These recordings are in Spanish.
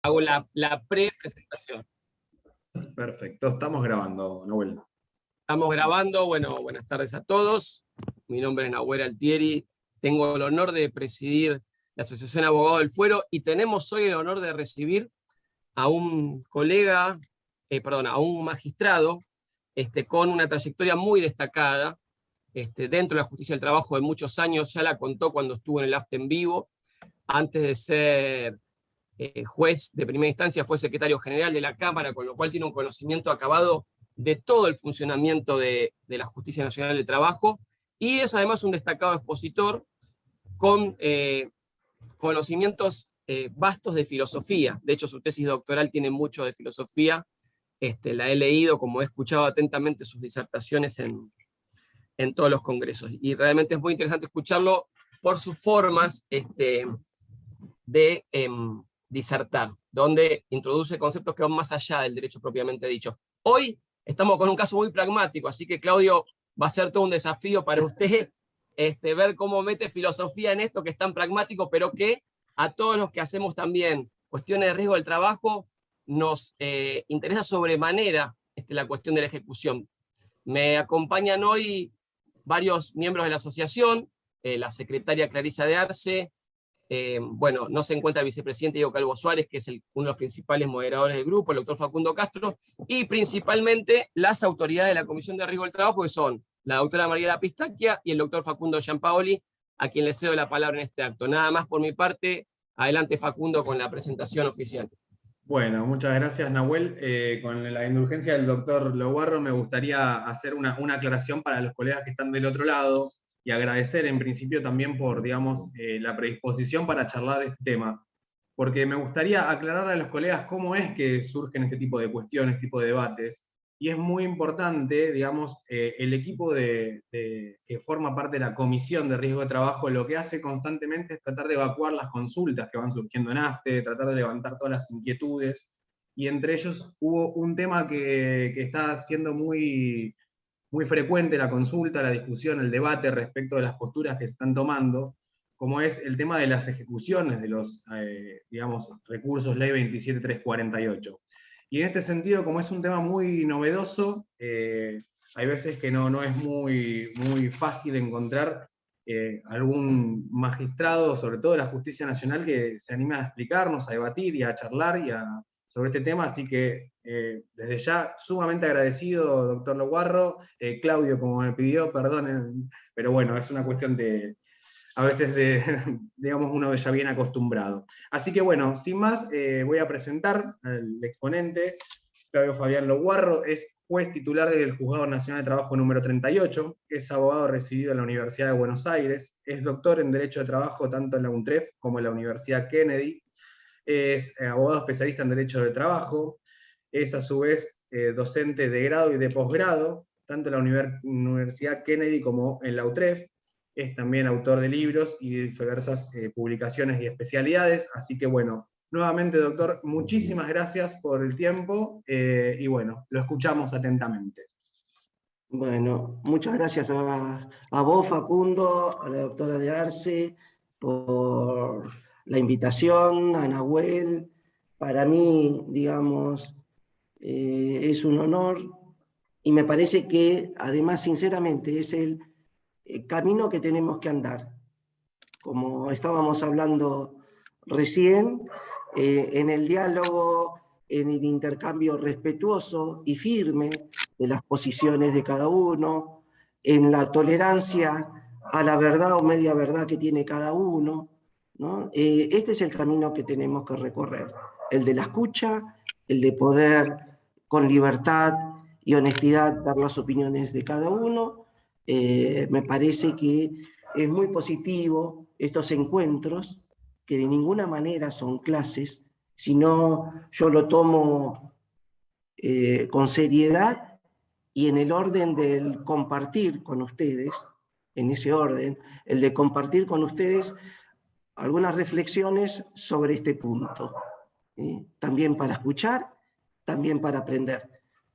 Hago la pre-presentación. Perfecto, estamos grabando, Nahuel. Estamos grabando, bueno, buenas tardes a todos. Mi nombre es Nahuel Altieri, tengo el honor de presidir la Asociación Abogados del Fuero y tenemos hoy el honor de recibir a un colega, a un magistrado con una trayectoria muy destacada dentro de la justicia del trabajo de muchos años. Ya la contó cuando estuvo en el AFTE en vivo. Antes de ser juez de primera instancia fue secretario general de la Cámara, con lo cual tiene un conocimiento acabado de todo el funcionamiento de la Justicia Nacional del Trabajo, y es además un destacado expositor con conocimientos vastos de filosofía. De hecho, su tesis doctoral tiene mucho de filosofía. La he leído, como he escuchado atentamente sus disertaciones en todos los congresos, y realmente es muy interesante escucharlo por sus formas de disertar, donde introduce conceptos que van más allá del derecho propiamente dicho. Hoy estamos con un caso muy pragmático, así que Claudio, va a ser todo un desafío para usted ver cómo mete filosofía en esto que es tan pragmático, pero que a todos los que hacemos también cuestiones de riesgo del trabajo nos interesa sobremanera la cuestión de la ejecución. Me acompañan hoy varios miembros de la asociación, la secretaria Clarisa de Arce, no se encuentra el vicepresidente Diego Calvo Suárez, que es uno de los principales moderadores del grupo, el doctor Facundo Castro, y principalmente las autoridades de la Comisión de Riesgo del Trabajo, que son la doctora Mariela Pistacchia y el doctor Facundo Giampaoli, a quien le cedo la palabra en este acto. Nada más por mi parte. Adelante, Facundo, con la presentación oficial. Bueno, muchas gracias, Nahuel. Con la indulgencia del doctor Loguarro, me gustaría hacer una aclaración para los colegas que están del otro lado y agradecer en principio también por, digamos, la predisposición para charlar de este tema, porque me gustaría aclararle a los colegas cómo es que surgen este tipo de cuestiones, este tipo de debates, y es muy importante, digamos, el equipo que forma parte de la Comisión de Riesgo de Trabajo, lo que hace constantemente es tratar de evacuar las consultas que van surgiendo en AFTE, tratar de levantar todas las inquietudes, y entre ellos hubo un tema que está siendo muy frecuente, la consulta, la discusión, el debate respecto de las posturas que se están tomando, como es el tema de las ejecuciones de los, digamos, recursos Ley 27348. Y en este sentido, como es un tema muy novedoso, hay veces que no es muy fácil encontrar algún magistrado, sobre todo de la Justicia Nacional, que se anime a explicarnos, a debatir y a charlar sobre este tema, así que desde ya sumamente agradecido, doctor Loguarro. Claudio, como me pidió, perdón, pero bueno, es una cuestión a veces digamos, uno ya viene acostumbrado. Así que bueno, sin más, voy a presentar al exponente. Claudio Fabián Loguarro es juez titular del Juzgado Nacional de Trabajo número 38, es abogado residido en la Universidad de Buenos Aires, es doctor en Derecho de Trabajo tanto en la UNTREF como en la Universidad Kennedy, es abogado especialista en Derecho de Trabajo, es a su vez docente de grado y de posgrado, tanto en la Universidad Kennedy como en la UTREF, es también autor de libros y de diversas publicaciones y especialidades, así que bueno, nuevamente doctor, muchísimas gracias por el tiempo, y bueno, lo escuchamos atentamente. Bueno, muchas gracias a vos, Facundo, a la doctora de Arce, por la invitación, a Nahuel. Para mí, digamos, es un honor, y me parece que, además, sinceramente, es el camino que tenemos que andar. Como estábamos hablando recién, en el diálogo, en el intercambio respetuoso y firme de las posiciones de cada uno, en la tolerancia a la verdad o media verdad que tiene cada uno, ¿no? Este es el camino que tenemos que recorrer, el de la escucha, el de poder con libertad y honestidad dar las opiniones de cada uno. Me parece que es muy positivo estos encuentros, que de ninguna manera son clases, sino yo lo tomo con seriedad y en el orden del compartir con ustedes, en ese orden, el de compartir con ustedes algunas reflexiones sobre este punto. También para escuchar, también para aprender.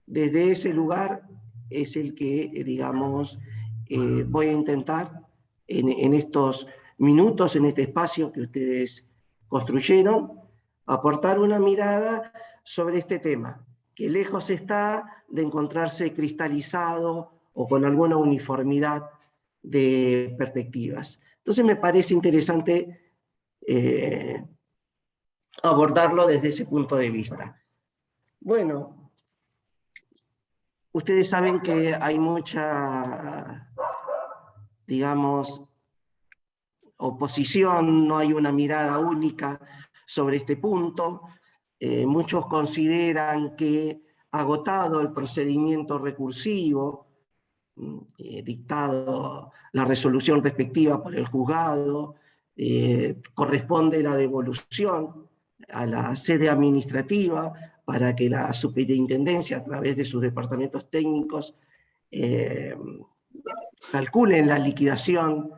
Desde ese lugar es el que, digamos, voy a intentar en estos minutos, en este espacio que ustedes construyeron, aportar una mirada sobre este tema, que lejos está de encontrarse cristalizado o con alguna uniformidad de perspectivas. Entonces me parece interesante abordarlo desde ese punto de vista. Bueno, ustedes saben que hay mucha, digamos, oposición, no hay una mirada única sobre este punto. Muchos consideran que, agotado el procedimiento recursivo, dictado la resolución respectiva por el juzgado, corresponde la devolución a la sede administrativa para que la superintendencia, a través de sus departamentos técnicos, calculen la liquidación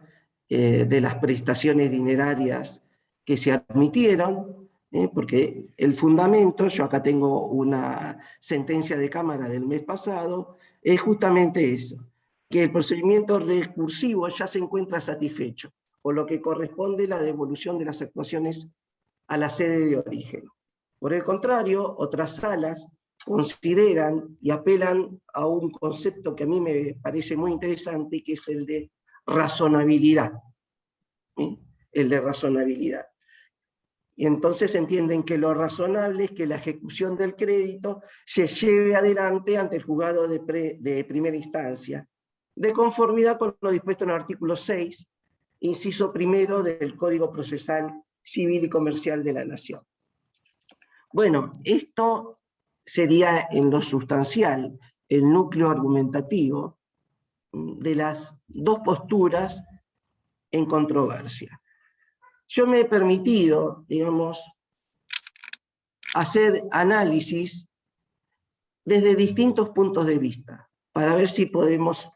de las prestaciones dinerarias que se admitieron, porque el fundamento, yo acá tengo una sentencia de Cámara del mes pasado, es justamente eso, que el procedimiento recursivo ya se encuentra satisfecho, por lo que corresponde la devolución de las actuaciones a la sede de origen. Por el contrario, otras salas consideran y apelan a un concepto que a mí me parece muy interesante, que es el de razonabilidad. El de razonabilidad. Y entonces entienden que lo razonable es que la ejecución del crédito se lleve adelante ante el juzgado de primera instancia, de conformidad con lo dispuesto en el artículo 6, inciso primero del Código Procesal Civil y Comercial de la Nación. Bueno, esto sería en lo sustancial el núcleo argumentativo de las dos posturas en controversia. Yo me he permitido, digamos, hacer análisis desde distintos puntos de vista, para ver si podemos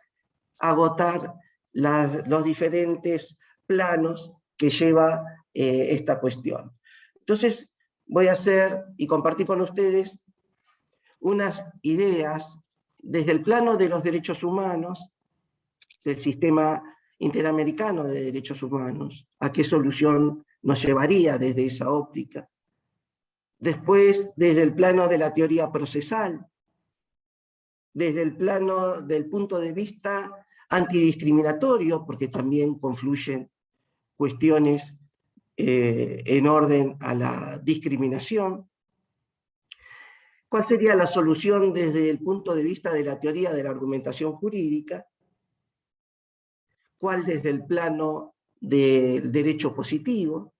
agotar los diferentes planos que lleva esta cuestión. Entonces, voy a hacer y compartir con ustedes unas ideas desde el plano de los derechos humanos, del sistema interamericano de derechos humanos, a qué solución nos llevaría desde esa óptica. Después, desde el plano de la teoría procesal, desde el plano del punto de vista antidiscriminatorio, porque también confluyen cuestiones en orden a la discriminación. ¿Cuál sería la solución desde el punto de vista de la teoría de la argumentación jurídica? ¿Cuál desde el plano del derecho positivo?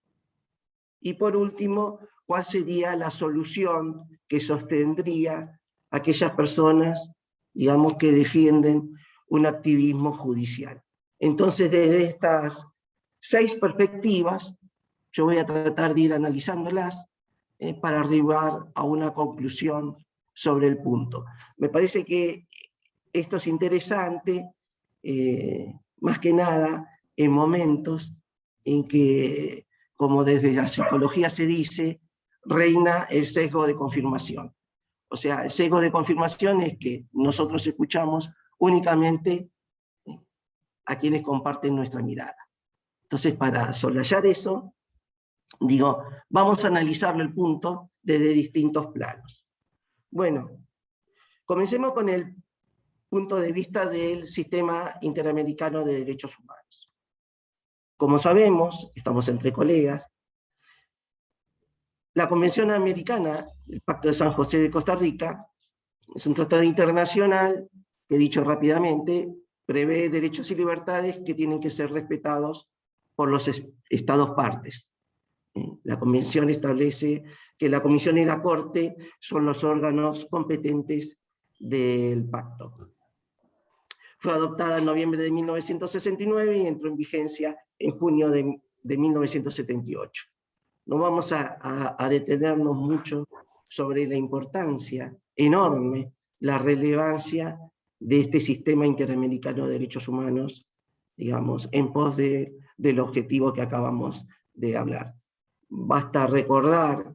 Y por último, ¿cuál sería la solución que sostendría a aquellas personas, digamos, que defienden un activismo judicial? Entonces, desde estas 6 perspectivas, yo voy a tratar de ir analizándolas para arribar a una conclusión sobre el punto. Me parece que esto es interesante, más que nada en momentos en que, como desde la psicología se dice, reina el sesgo de confirmación. O sea, el sesgo de confirmación es que nosotros escuchamos únicamente a quienes comparten nuestra mirada. Entonces, para soslayar eso, digo, vamos a analizarlo el punto desde distintos planos. Bueno, comencemos con el punto de vista del Sistema Interamericano de Derechos Humanos. Como sabemos, estamos entre colegas, la Convención Americana, el Pacto de San José de Costa Rica, es un tratado internacional que, dicho rápidamente, prevé derechos y libertades que tienen que ser respetados por los Estados partes. La Convención establece que la Comisión y la Corte son los órganos competentes del pacto. Fue adoptada en noviembre de 1969 y entró en vigencia en junio de 1978. No vamos a detenernos mucho sobre la importancia enorme, la relevancia de este sistema interamericano de derechos humanos, digamos, en pos del objetivo que acabamos de hablar. Basta recordar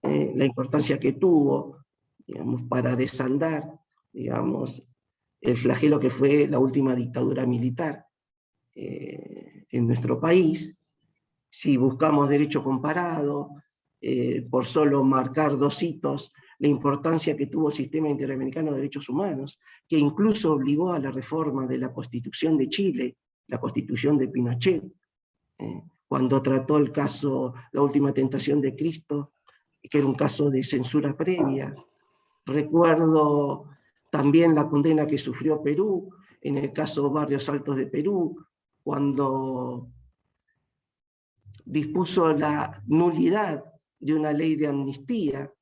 la importancia que tuvo, digamos, para desandar, digamos, el flagelo que fue la última dictadura militar en nuestro país. Si buscamos derecho comparado, por solo marcar 2 hitos, la importancia que tuvo el Sistema Interamericano de Derechos Humanos, que incluso obligó a la reforma de la Constitución de Chile, la Constitución de Pinochet, cuando trató el caso La Última Tentación de Cristo, que era un caso de censura previa. Recuerdo también la condena que sufrió Perú, en el caso Barrios Altos de Perú, cuando dispuso la nulidad de una ley de amnistía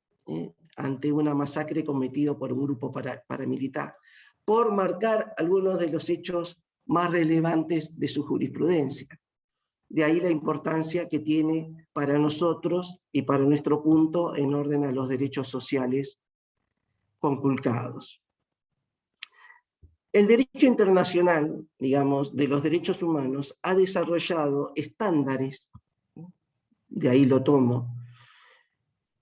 ante una masacre cometida por un grupo paramilitar, por marcar algunos de los hechos más relevantes de su jurisprudencia. De ahí la importancia que tiene para nosotros y para nuestro punto en orden a los derechos sociales conculcados. El derecho internacional, digamos, de los derechos humanos ha desarrollado estándares, de ahí lo tomo,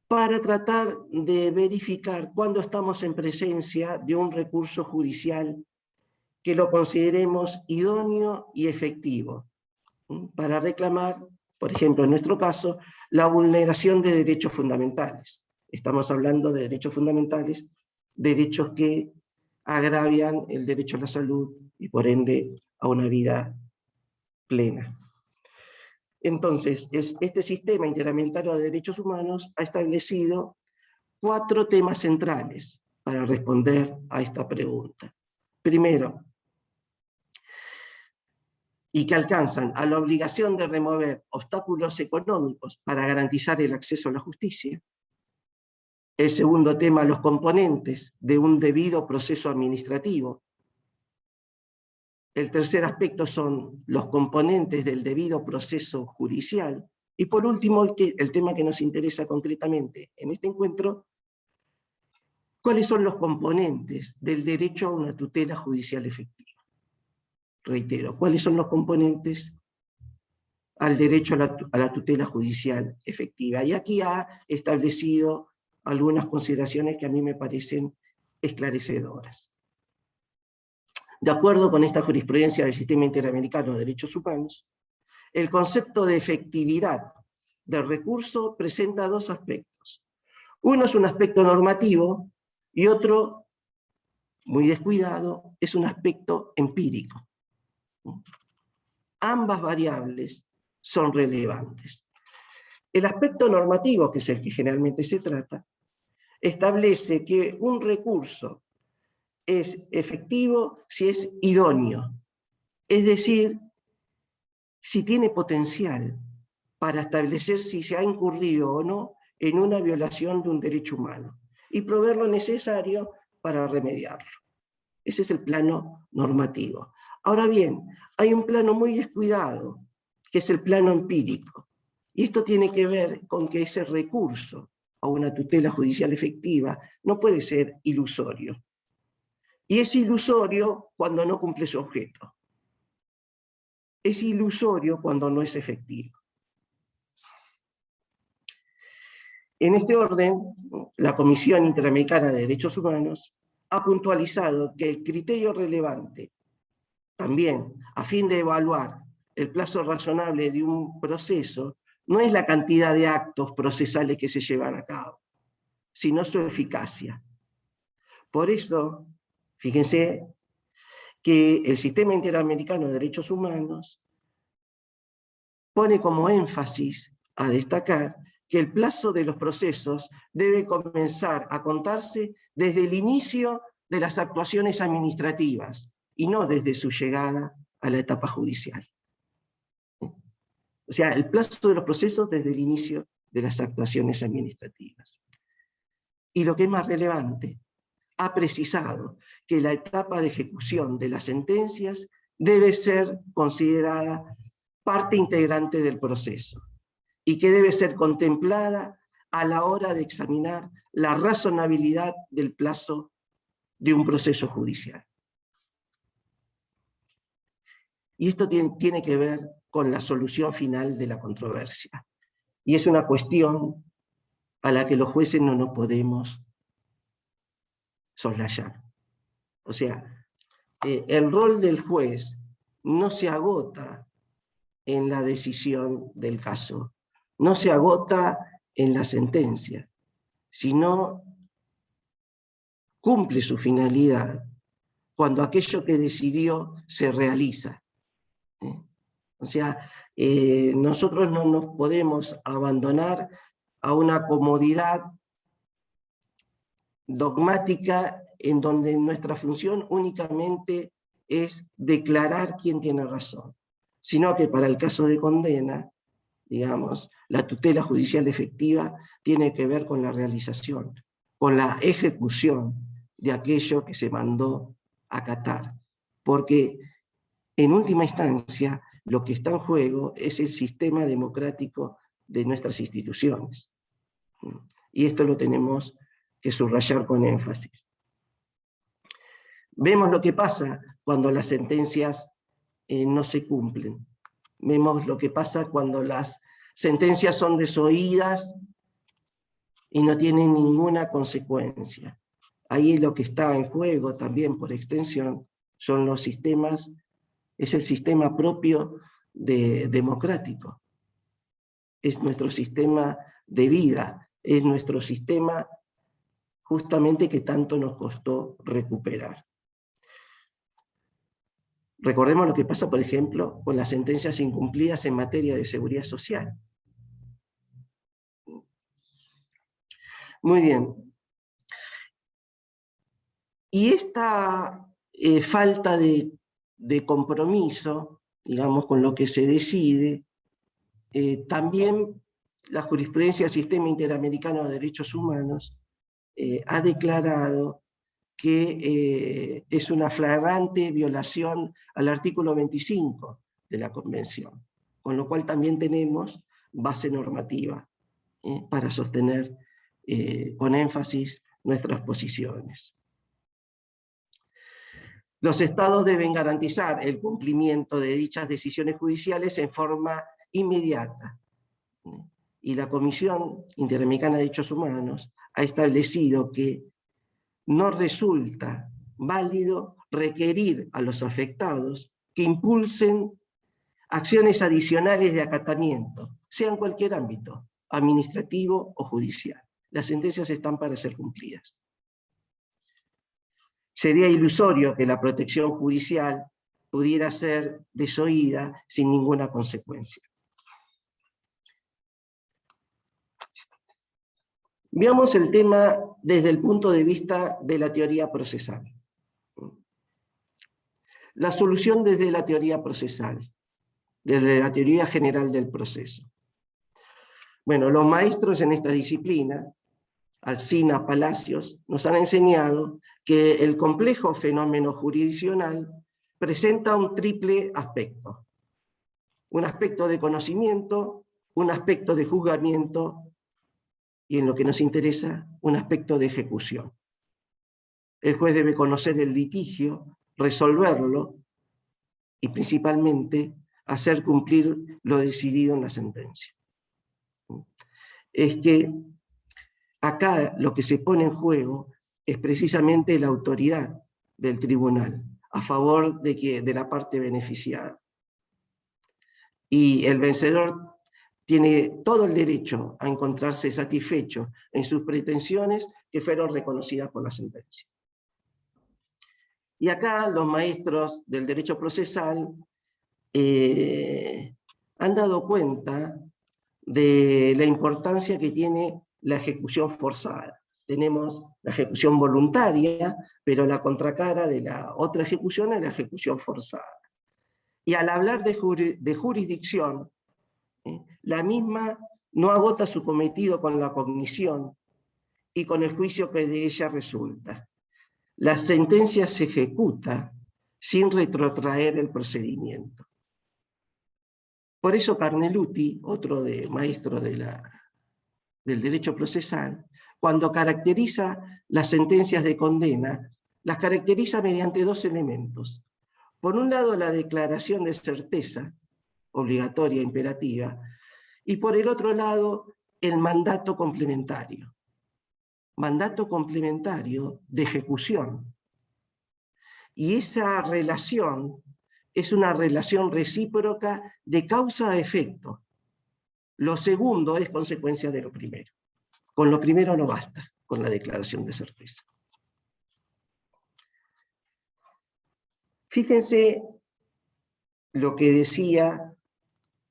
para tratar de verificar cuándo estamos en presencia de un recurso judicial que lo consideremos idóneo y efectivo, para reclamar, por ejemplo, en nuestro caso, la vulneración de derechos fundamentales. Estamos hablando de derechos fundamentales, derechos que agravian el derecho a la salud y por ende a una vida plena. Entonces, este Sistema Interamericano de Derechos Humanos ha establecido 4 temas centrales para responder a esta pregunta. Primero, y que alcanzan a la obligación de remover obstáculos económicos para garantizar el acceso a la justicia. El segundo tema, los componentes de un debido proceso administrativo. El tercer aspecto son los componentes del debido proceso judicial. Y por último, el tema que nos interesa concretamente en este encuentro, ¿cuáles son los componentes del derecho a una tutela judicial efectiva? Reitero, ¿cuáles son los componentes al derecho a la tutela judicial efectiva? Y aquí ha establecido algunas consideraciones que a mí me parecen esclarecedoras. De acuerdo con esta jurisprudencia del Sistema Interamericano de Derechos Humanos, el concepto de efectividad del recurso presenta 2 aspectos. Uno es un aspecto normativo y otro, muy descuidado, es un aspecto empírico. Ambas variables son relevantes. El aspecto normativo, que es el que generalmente se trata, establece que un recurso es efectivo si es idóneo, es decir, si tiene potencial para establecer si se ha incurrido o no en una violación de un derecho humano y proveer lo necesario para remediarlo. Ese es el plano normativo. Ahora bien, hay un plano muy descuidado, que es el plano empírico. Y esto tiene que ver con que ese recurso a una tutela judicial efectiva no puede ser ilusorio. Y es ilusorio cuando no cumple su objeto. Es ilusorio cuando no es efectivo. En este orden, la Comisión Interamericana de Derechos Humanos ha puntualizado que el criterio relevante, también a fin de evaluar el plazo razonable de un proceso, no es la cantidad de actos procesales que se llevan a cabo, sino su eficacia. Por eso, fíjense que el Sistema Interamericano de Derechos Humanos pone como énfasis a destacar que el plazo de los procesos debe comenzar a contarse desde el inicio de las actuaciones administrativas y no desde su llegada a la etapa judicial. O sea, el plazo de los procesos desde el inicio de las actuaciones administrativas. Y lo que es más relevante, ha precisado que la etapa de ejecución de las sentencias debe ser considerada parte integrante del proceso y que debe ser contemplada a la hora de examinar la razonabilidad del plazo de un proceso judicial. Y esto tiene que ver con la solución final de la controversia. Y es una cuestión a la que los jueces no nos podemos soslayar. O sea, el rol del juez no se agota en la decisión del caso, no se agota en la sentencia, sino cumple su finalidad cuando aquello que decidió se realiza. O sea, nosotros no nos podemos abandonar a una comodidad dogmática en donde nuestra función únicamente es declarar quién tiene razón, sino que para el caso de condena, digamos, la tutela judicial efectiva tiene que ver con la realización, con la ejecución de aquello que se mandó acatar. Porque en última instancia, lo que está en juego es el sistema democrático de nuestras instituciones. Y esto lo tenemos que subrayar con énfasis. Vemos lo que pasa cuando las sentencias no se cumplen. Vemos lo que pasa cuando las sentencias son desoídas y no tienen ninguna consecuencia. Ahí lo que está en juego también por extensión son los sistemas, es el sistema propio democrático. Es nuestro sistema de vida, es nuestro sistema justamente que tanto nos costó recuperar. Recordemos lo que pasa, por ejemplo, con las sentencias incumplidas en materia de seguridad social. Muy bien. Y esta falta de compromiso, digamos, con lo que se decide, también la jurisprudencia del Sistema Interamericano de Derechos Humanos ha declarado que es una flagrante violación al artículo 25 de la Convención, con lo cual también tenemos base normativa para sostener con énfasis nuestras posiciones. Los estados deben garantizar el cumplimiento de dichas decisiones judiciales en forma inmediata. Y la Comisión Interamericana de Derechos Humanos ha establecido que no resulta válido requerir a los afectados que impulsen acciones adicionales de acatamiento, sea en cualquier ámbito, administrativo o judicial. Las sentencias están para ser cumplidas. Sería ilusorio que la protección judicial pudiera ser desoída sin ninguna consecuencia. Veamos el tema desde el punto de vista de la teoría procesal. La solución desde la teoría procesal, desde la teoría general del proceso. Bueno, los maestros en esta disciplina, Alsina, Palacios, nos han enseñado que el complejo fenómeno jurisdiccional presenta un triple aspecto. Un aspecto de conocimiento, un aspecto de juzgamiento y, en lo que nos interesa, un aspecto de ejecución. El juez debe conocer el litigio, resolverlo y principalmente hacer cumplir lo decidido en la sentencia. Es que acá lo que se pone en juego es precisamente la autoridad del tribunal a favor de la parte beneficiada. Y el vencedor tiene todo el derecho a encontrarse satisfecho en sus pretensiones que fueron reconocidas por la sentencia. Y acá los maestros del derecho procesal han dado cuenta de la importancia que tiene la ejecución forzada. Tenemos la ejecución voluntaria, pero la contracara de la otra ejecución es la ejecución forzada. Y al hablar de jurisdicción, la misma no agota su cometido con la cognición y con el juicio que de ella resulta. La sentencia se ejecuta sin retrotraer el procedimiento. Por eso Carneluti, otro maestro del derecho procesal, cuando caracteriza las sentencias de condena, las caracteriza mediante dos elementos. Por un lado, la declaración de certeza, obligatoria, imperativa, y por el otro lado, el mandato complementario. Mandato complementario de ejecución. Y esa relación es una relación recíproca de causa a efecto. Lo segundo es consecuencia de lo primero. Con lo primero no basta, con la declaración de certeza. Fíjense lo que decía,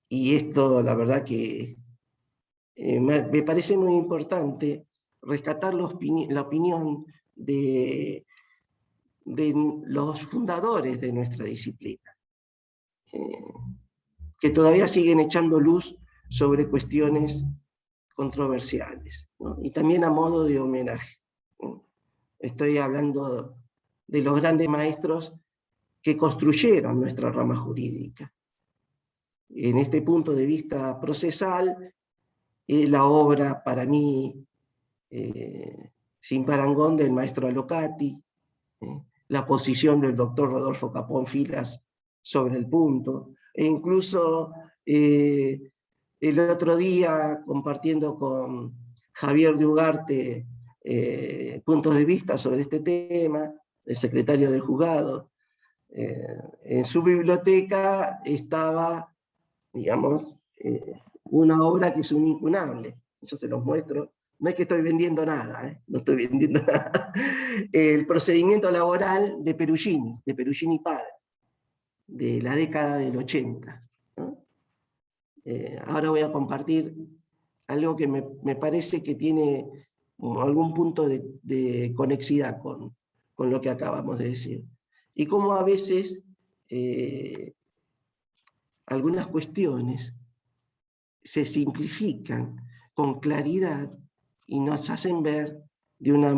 y esto la verdad que me parece muy importante, rescatar la opinión de los fundadores de nuestra disciplina, que todavía siguen echando luz sobre cuestiones controversiales, ¿no? Y también a modo de homenaje, ¿no? Estoy hablando de los grandes maestros que construyeron nuestra rama jurídica. En este punto de vista procesal, la obra para mí sin parangón del maestro Alocati, la posición del doctor Rodolfo Capón Filas sobre el punto, e incluso el otro día compartiendo con Javier de Ugarte puntos de vista sobre este tema, el secretario del juzgado, en su biblioteca estaba, digamos, una obra que es un incunable. Yo se los muestro. No es que estoy vendiendo nada, no estoy vendiendo nada. El procedimiento laboral de Perugini padre, de la década del 80. ¿No? Ahora voy a compartir algo que me parece que tiene algún punto de conexidad con lo que acabamos de decir. Y cómo a veces algunas cuestiones se simplifican con claridad y nos hacen ver de una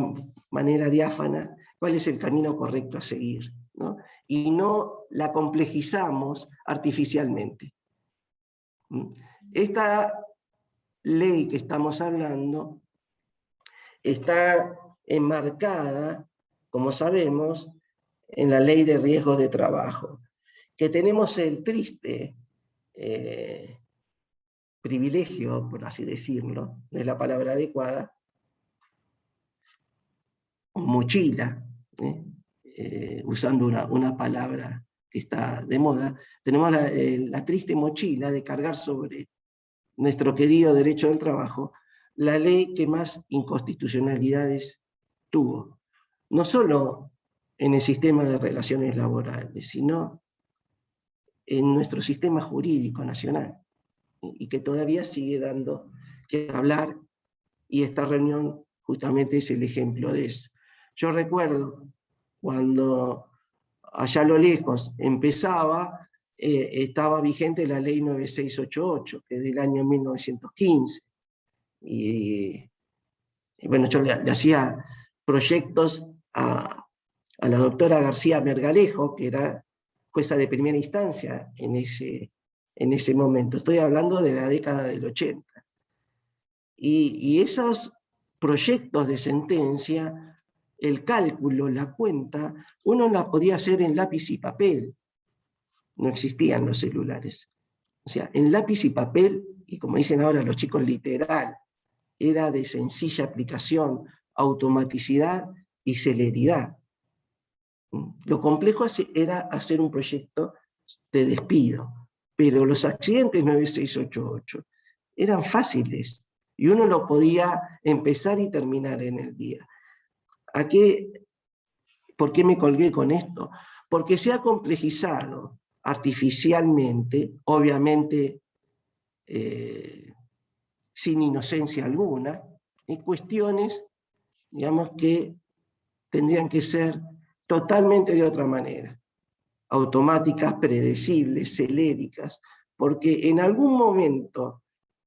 manera diáfana cuál es el camino correcto a seguir, ¿no? Y no la complejizamos artificialmente. Esta ley que estamos hablando está enmarcada, como sabemos, en la Ley de Riesgos de Trabajo, que tenemos el triste privilegio, por así decirlo, es la palabra adecuada, mochila, usando una palabra que está de moda, tenemos la triste mochila de cargar sobre nuestro querido derecho del trabajo la ley que más inconstitucionalidades tuvo, no solo en el sistema de relaciones laborales, sino en nuestro sistema jurídico nacional, y que todavía sigue dando que hablar, y esta reunión justamente es el ejemplo de eso. Yo recuerdo cuando allá a lo lejos empezaba, estaba vigente la ley 9688, que es del año 1915, y bueno, yo le hacía proyectos a la doctora García Mergalejo, que era jueza de primera instancia en ese momento. Estoy hablando de la década del 80. Y esos proyectos de sentencia, el cálculo, la cuenta, uno la podía hacer en lápiz y papel. No existían los celulares. O sea, en lápiz y papel, y como dicen ahora los chicos, literal, era de sencilla aplicación, automaticidad y celeridad. Lo complejo era hacer un proyecto de despido, pero los accidentes 9688 eran fáciles y uno lo podía empezar y terminar en el día. ¿Por qué me colgué con esto? Porque se ha complejizado artificialmente, obviamente sin inocencia alguna, en cuestiones, digamos, que tendrían que ser totalmente de otra manera, automáticas, predecibles, celéricas, porque en algún momento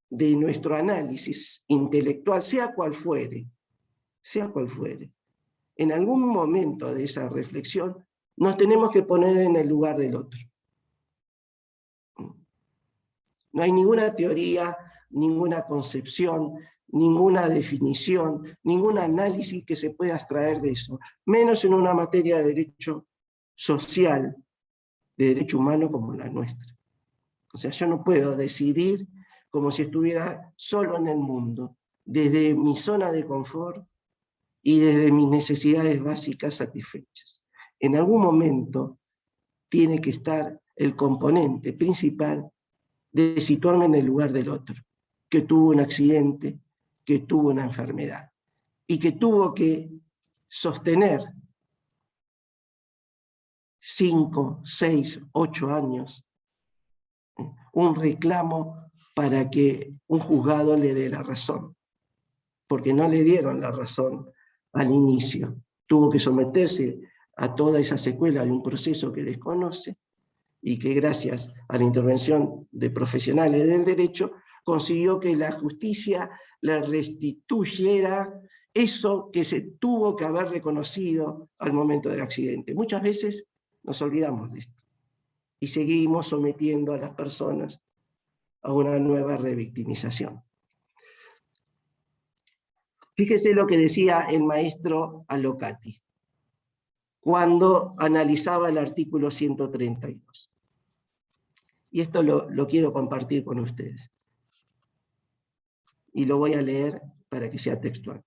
de nuestro análisis intelectual, sea cual fuere, en algún momento de esa reflexión, nos tenemos que poner en el lugar del otro. No hay ninguna teoría, ninguna concepción, ninguna definición, ningún análisis que se pueda extraer de eso, menos en una materia de derecho social, de derecho humano como la nuestra. O sea, yo no puedo decidir como si estuviera solo en el mundo, desde mi zona de confort y desde mis necesidades básicas satisfechas. En algún momento tiene que estar el componente principal de situarme en el lugar del otro. que tuvo un accidente, que tuvo una enfermedad, y que tuvo que sostener 5, 6, 8 años un reclamo para que un juzgado le dé la razón, porque no le dieron la razón al inicio. Tuvo que someterse a toda esa secuela de un proceso que desconoce y que gracias a la intervención de profesionales del derecho consiguió que la justicia le restituyera eso que se tuvo que haber reconocido al momento del accidente. Muchas veces nos olvidamos de esto y seguimos sometiendo a las personas a una nueva revictimización. Fíjese lo que decía el maestro Alocati cuando analizaba el artículo 132. Y esto lo quiero compartir con ustedes. Y lo voy a leer para que sea textual.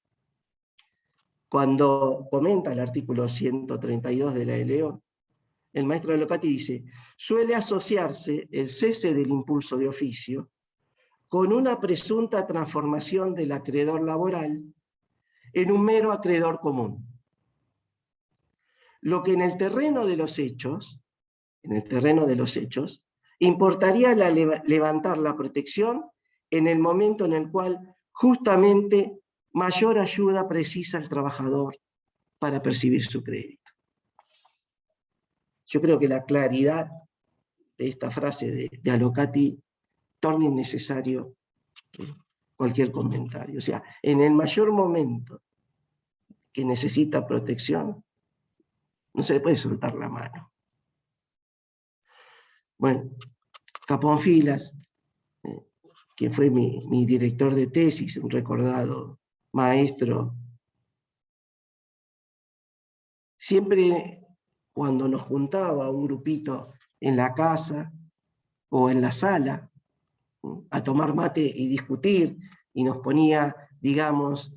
Cuando comenta el artículo 132 de la LO, el maestro Alocati dice: suele asociarse el cese del impulso de oficio con una presunta transformación del acreedor laboral en un mero acreedor común. Lo que en el terreno de los hechos, importaría levantar la protección en el momento en el cual justamente mayor ayuda precisa el trabajador para percibir su crédito. Yo creo que la claridad de esta frase de Alocati torna innecesario cualquier comentario. O sea, en el mayor momento que necesita protección, no se le puede soltar la mano. Bueno, Capón Filas, quien fue mi director de tesis, un recordado maestro, siempre cuando nos juntaba un grupito en la casa o en la sala a tomar mate y discutir, y nos ponía, digamos,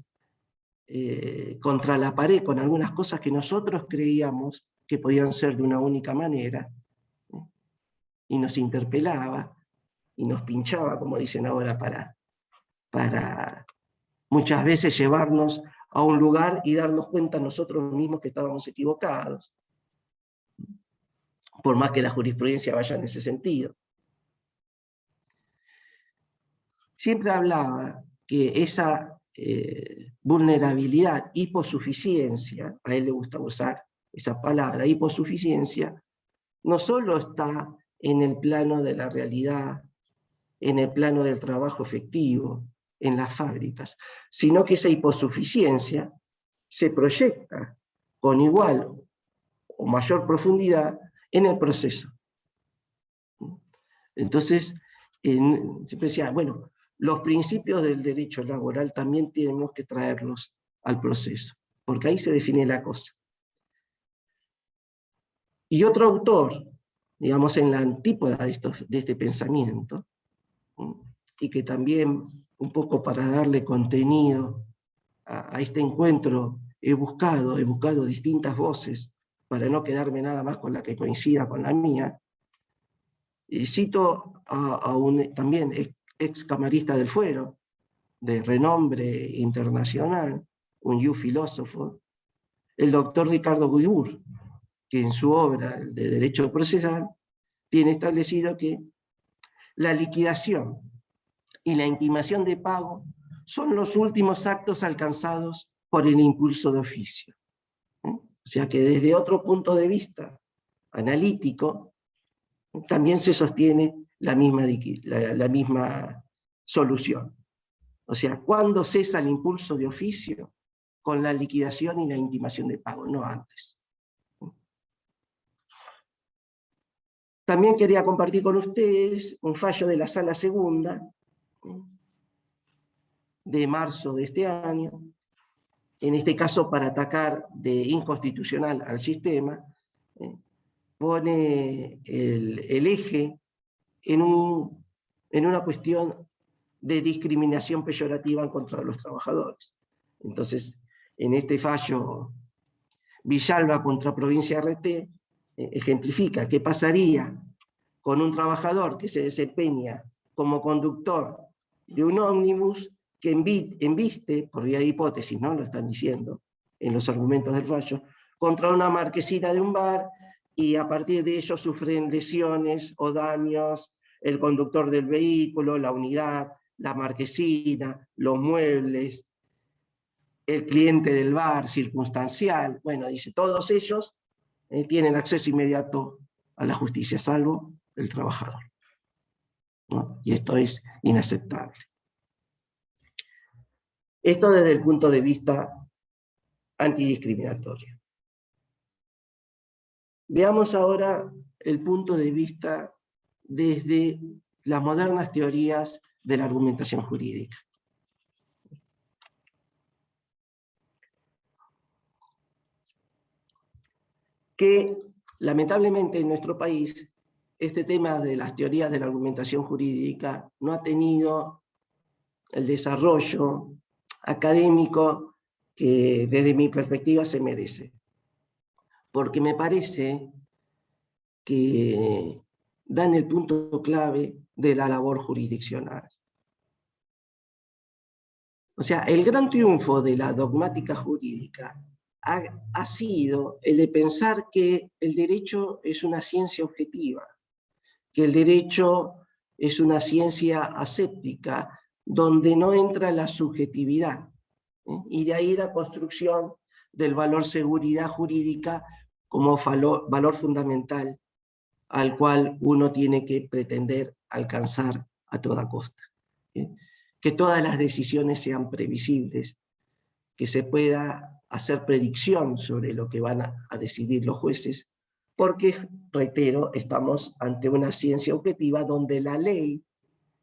contra la pared con algunas cosas que nosotros creíamos que podían ser de una única manera, y nos interpelaba y nos pinchaba, como dicen ahora, para muchas veces llevarnos a un lugar y darnos cuenta nosotros mismos que estábamos equivocados, por más que la jurisprudencia vaya en ese sentido. Siempre hablaba que esa vulnerabilidad, hiposuficiencia, a él le gusta usar esa palabra, hiposuficiencia, no solo está en el plano de la realidad, en el plano del trabajo efectivo, en las fábricas, sino que esa hiposuficiencia se proyecta con igual o mayor profundidad en el proceso. Entonces, siempre decía, bueno, los principios del derecho laboral también tenemos que traerlos al proceso, porque ahí se define la cosa. Y otro autor, digamos en la antípoda de este pensamiento, y que también un poco para darle contenido a este encuentro he buscado distintas voces para no quedarme nada más con la que coincida con la mía. Y cito a un también ex camarista del Fuero, de renombre internacional, un filósofo, el doctor Ricardo Guibur, que en su obra de Derecho Procesal tiene establecido que la liquidación y la intimación de pago son los últimos actos alcanzados por el impulso de oficio. O sea que desde otro punto de vista analítico, también se sostiene la misma solución. O sea, ¿cuándo cesa el impulso de oficio? Con la liquidación y la intimación de pago, no antes. También quería compartir con ustedes un fallo de la Sala Segunda de marzo de este año, en este caso para atacar de inconstitucional al sistema, pone el eje en una cuestión de discriminación peyorativa en contra de los trabajadores. Entonces, en este fallo, Villalba contra Provincia RT ejemplifica qué pasaría con un trabajador que se desempeña como conductor de un ómnibus que embiste, por vía de hipótesis, ¿no? Lo están diciendo en los argumentos del fallo, contra una marquesina de un bar, y a partir de ello sufren lesiones o daños el conductor del vehículo, la unidad, la marquesina, los muebles, el cliente del bar, circunstancial. Bueno, dice, todos ellos tienen acceso inmediato a la justicia, salvo el trabajador, ¿no? Y esto es inaceptable. Esto desde el punto de vista antidiscriminatorio. Veamos ahora el punto de vista desde las modernas teorías de la argumentación jurídica. Que lamentablemente en nuestro país este tema de las teorías de la argumentación jurídica no ha tenido el desarrollo académico que desde mi perspectiva se merece. Porque me parece que dan el punto clave de la labor jurisdiccional. O sea, el gran triunfo de la dogmática jurídica ha sido el de pensar que el derecho es una ciencia objetiva, que el derecho es una ciencia aséptica, donde no entra la subjetividad, y de ahí la construcción del valor seguridad jurídica como valor fundamental al cual uno tiene que pretender alcanzar a toda costa. Que todas las decisiones sean previsibles, que se pueda hacer predicción sobre lo que van a decidir los jueces, porque, reitero, estamos ante una ciencia objetiva donde la ley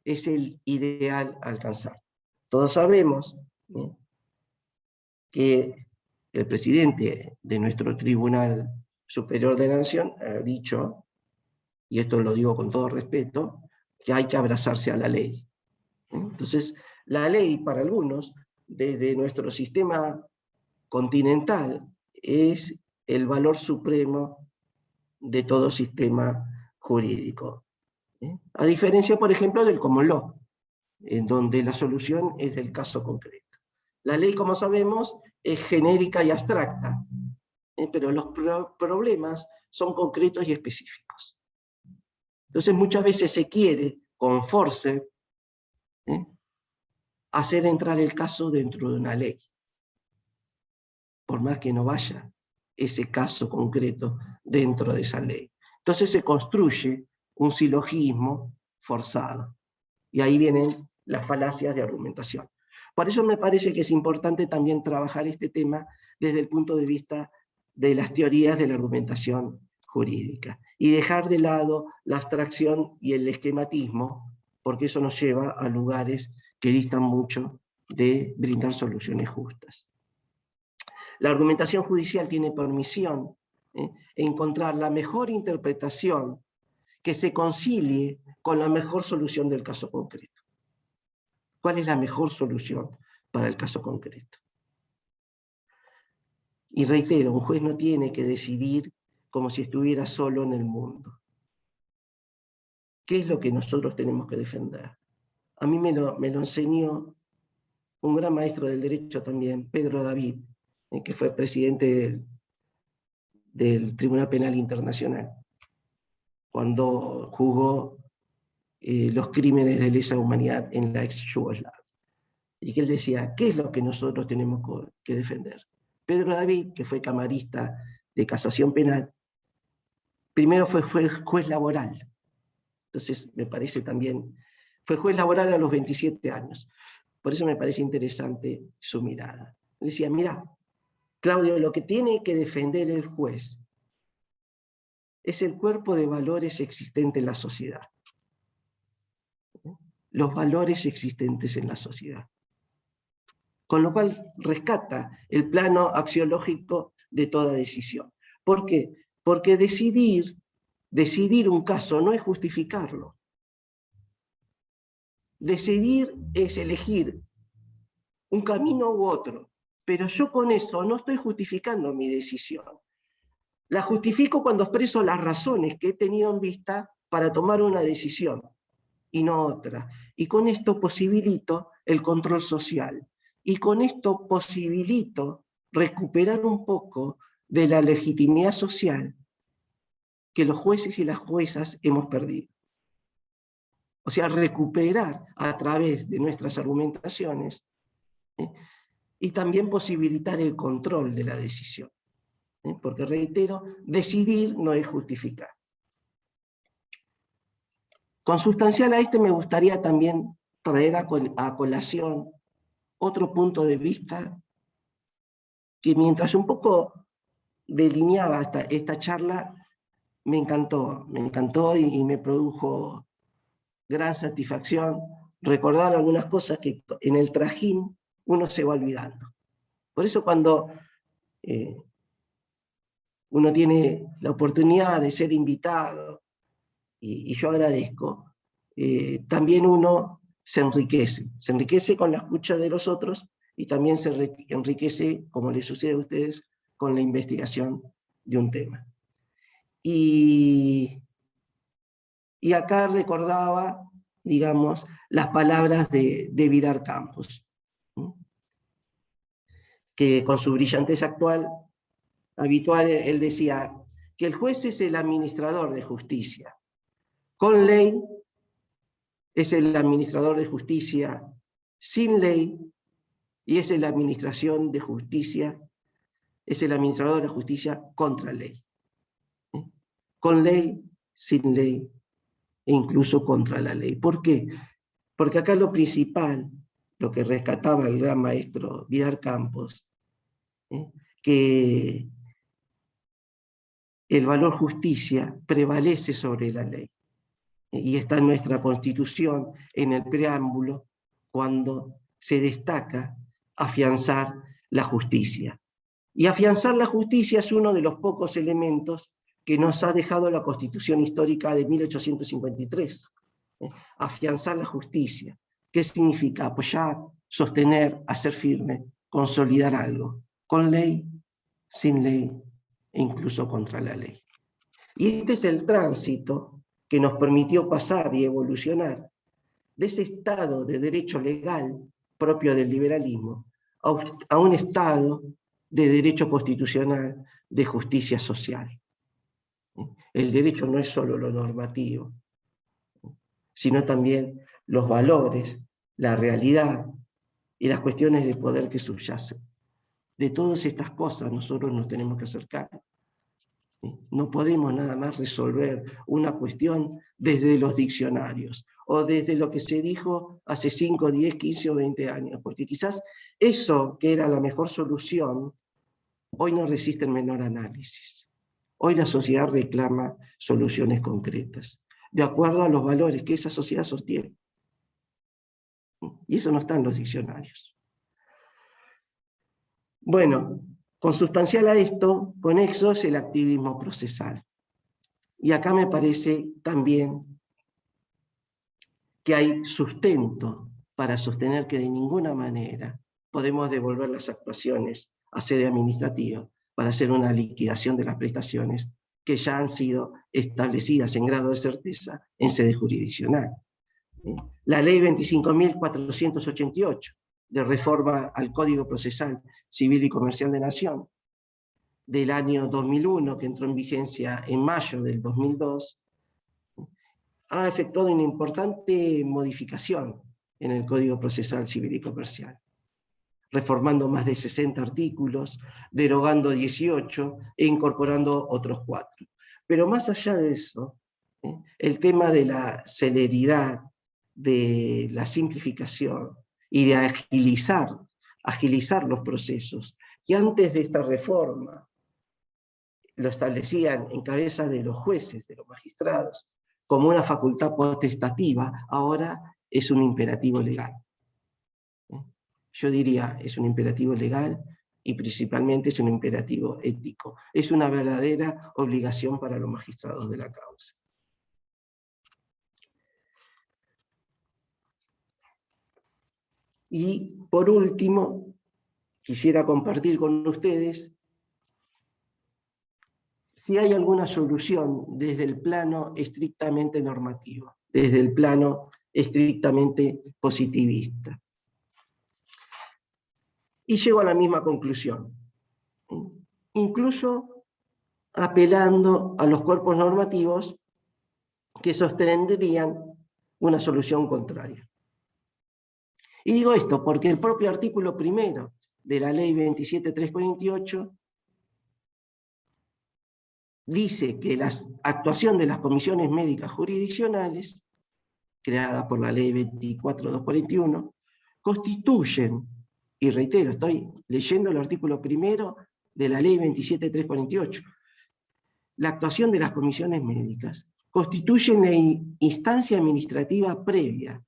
es el ideal a alcanzar. Todos sabemos que el presidente de nuestro Tribunal Superior de la Nación ha dicho, y esto lo digo con todo respeto, que hay que abrazarse a la ley. Entonces, la ley para algunos, desde nuestro sistema continental, es el valor supremo de todo sistema jurídico. A diferencia, por ejemplo, del common law, en donde la solución es del caso concreto. La ley, como sabemos, es genérica y abstracta, pero los problemas son concretos y específicos. Entonces muchas veces se quiere, con force, hacer entrar el caso dentro de una ley, por más que no vaya ese caso concreto dentro de esa ley. Entonces se construye un silogismo forzado, y ahí vienen las falacias de argumentación. Por eso me parece que es importante también trabajar este tema desde el punto de vista de las teorías de la argumentación jurídica, y dejar de lado la abstracción y el esquematismo, porque eso nos lleva a lugares que distan mucho de brindar soluciones justas. La argumentación judicial tiene permisión encontrar la mejor interpretación que se concilie con la mejor solución del caso concreto. ¿Cuál es la mejor solución para el caso concreto? Y reitero, un juez no tiene que decidir como si estuviera solo en el mundo. ¿Qué es lo que nosotros tenemos que defender? A mí me lo enseñó un gran maestro del derecho también, Pedro David, que fue presidente del Tribunal Penal Internacional, cuando juzgó los crímenes de lesa humanidad en la ex Yugoslavia. Y que él decía, ¿qué es lo que nosotros tenemos que defender? Pedro David, que fue camarista de casación penal, primero fue juez laboral. Entonces, me parece también, fue juez laboral a los 27 años. Por eso me parece interesante su mirada. Él decía, mira, Claudio, lo que tiene que defender el juez es el cuerpo de valores existente en la sociedad. Los valores existentes en la sociedad. Con lo cual rescata el plano axiológico de toda decisión. ¿Por qué? Porque decidir un caso no es justificarlo. Decidir es elegir un camino u otro, pero yo con eso no estoy justificando mi decisión. La justifico cuando expreso las razones que he tenido en vista para tomar una decisión. y no otra. Y con esto posibilito el control social. Y con esto posibilito recuperar un poco de la legitimidad social que los jueces y las juezas hemos perdido. O sea, recuperar a través de nuestras argumentaciones y también posibilitar el control de la decisión. Porque, reitero, decidir no es justificar. Consustancial a este me gustaría también traer a colación otro punto de vista que mientras un poco delineaba esta charla, me encantó y me produjo gran satisfacción recordar algunas cosas que en el trajín uno se va olvidando. Por eso cuando uno tiene la oportunidad de ser invitado, y yo agradezco, también uno se enriquece con la escucha de los otros y también se enriquece, como les sucede a ustedes, con la investigación de un tema. Y acá recordaba, digamos, las palabras de Vidal Campos, que con su brillantez habitual, él decía que el juez es el administrador de justicia. Con ley es el administrador de justicia sin ley, y es la administración de justicia, es el administrador de justicia contra ley. Con ley, sin ley, e incluso contra la ley. ¿Por qué? Porque acá lo principal, lo que rescataba el gran maestro Vidal Campos, que el valor justicia prevalece sobre la ley. Y está en nuestra Constitución, en el preámbulo, cuando se destaca afianzar la justicia. Y afianzar la justicia es uno de los pocos elementos que nos ha dejado la Constitución histórica de 1853. Afianzar la justicia. ¿Qué significa? Apoyar, sostener, hacer firme, consolidar algo, con ley, sin ley e incluso contra la ley. Y este es el tránsito que nos permitió pasar y evolucionar de ese estado de derecho legal propio del liberalismo a un estado de derecho constitucional de justicia social. El derecho no es solo lo normativo, sino también los valores, la realidad y las cuestiones de poder que subyacen. De todas estas cosas nosotros nos tenemos que acercar. No podemos nada más resolver una cuestión desde los diccionarios o desde lo que se dijo hace 5, 10, 15 o 20 años, porque quizás eso que era la mejor solución hoy no resiste el menor análisis. Hoy la sociedad reclama soluciones concretas, de acuerdo a los valores que esa sociedad sostiene. Y eso no está en los diccionarios. Bueno, consustancial a esto, conexo es el activismo procesal. Y acá me parece también que hay sustento para sostener que de ninguna manera podemos devolver las actuaciones a sede administrativa para hacer una liquidación de las prestaciones que ya han sido establecidas en grado de certeza en sede jurisdiccional. La ley 25.488 de reforma al Código Procesal Civil y Comercial de Nación del año 2001, que entró en vigencia en mayo del 2002, ha efectuado una importante modificación en el Código Procesal Civil y Comercial, reformando más de 60 artículos, derogando 18 e incorporando otros 4. Pero más allá de eso, el tema de la celeridad, de la simplificación y de agilizar los procesos, que antes de esta reforma lo establecían en cabeza de los jueces, de los magistrados, como una facultad potestativa, ahora es un imperativo legal. Yo diría, es un imperativo legal y principalmente es un imperativo ético. Es una verdadera obligación para los magistrados de la causa. Y por último, quisiera compartir con ustedes si hay alguna solución desde el plano estrictamente normativo, desde el plano estrictamente positivista. Y llego a la misma conclusión, incluso apelando a los cuerpos normativos que sostendrían una solución contraria. Y digo esto porque el propio artículo 1 de la Ley 27.348 dice que la actuación de las comisiones médicas jurisdiccionales, creadas por la Ley 24.241, constituyen, y reitero, estoy leyendo el artículo 1 de la Ley 27.348, la actuación de las comisiones médicas constituyen la instancia administrativa previa.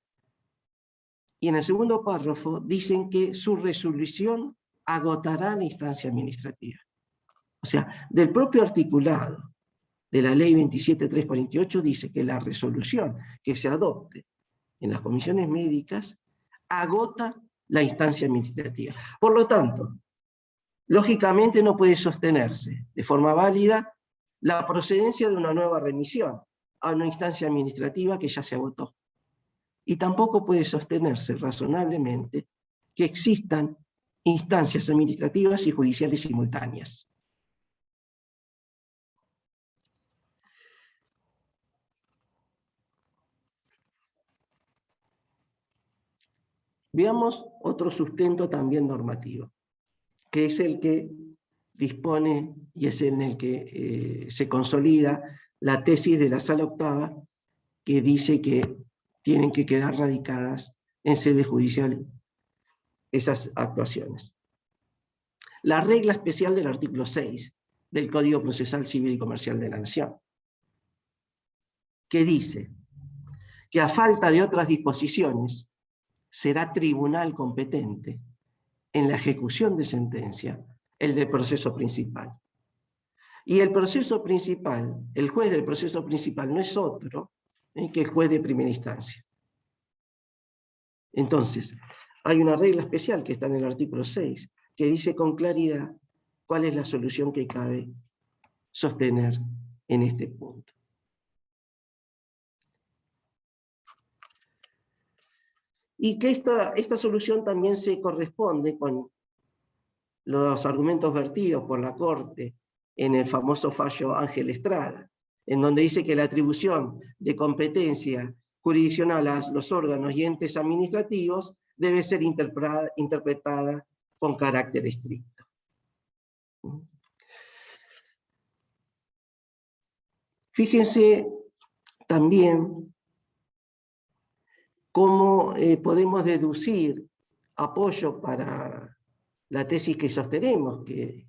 Y en el segundo párrafo dicen que su resolución agotará la instancia administrativa. O sea, del propio articulado de la Ley 27.348 dice que la resolución que se adopte en las comisiones médicas agota la instancia administrativa. Por lo tanto, lógicamente no puede sostenerse de forma válida la procedencia de una nueva remisión a una instancia administrativa que ya se agotó. Y tampoco puede sostenerse razonablemente que existan instancias administrativas y judiciales simultáneas. Veamos otro sustento también normativo, que es el que dispone y es en el que se consolida la tesis de la Sala Octava, que dice que tienen que quedar radicadas en sede judicial esas actuaciones. La regla especial del artículo 6 del Código Procesal Civil y Comercial de la Nación, que dice que a falta de otras disposiciones será tribunal competente en la ejecución de sentencia el del proceso principal. Y el proceso principal, el juez del proceso principal no es otro que el juez de primera instancia. Entonces, hay una regla especial que está en el artículo 6, que dice con claridad cuál es la solución que cabe sostener en este punto. Y que esta solución también se corresponde con los argumentos vertidos por la Corte en el famoso fallo Ángel Estrada, en donde dice que la atribución de competencia jurisdiccional a los órganos y entes administrativos debe ser interpretada con carácter estricto. Fíjense también cómo podemos deducir apoyo para la tesis que sostenemos, que,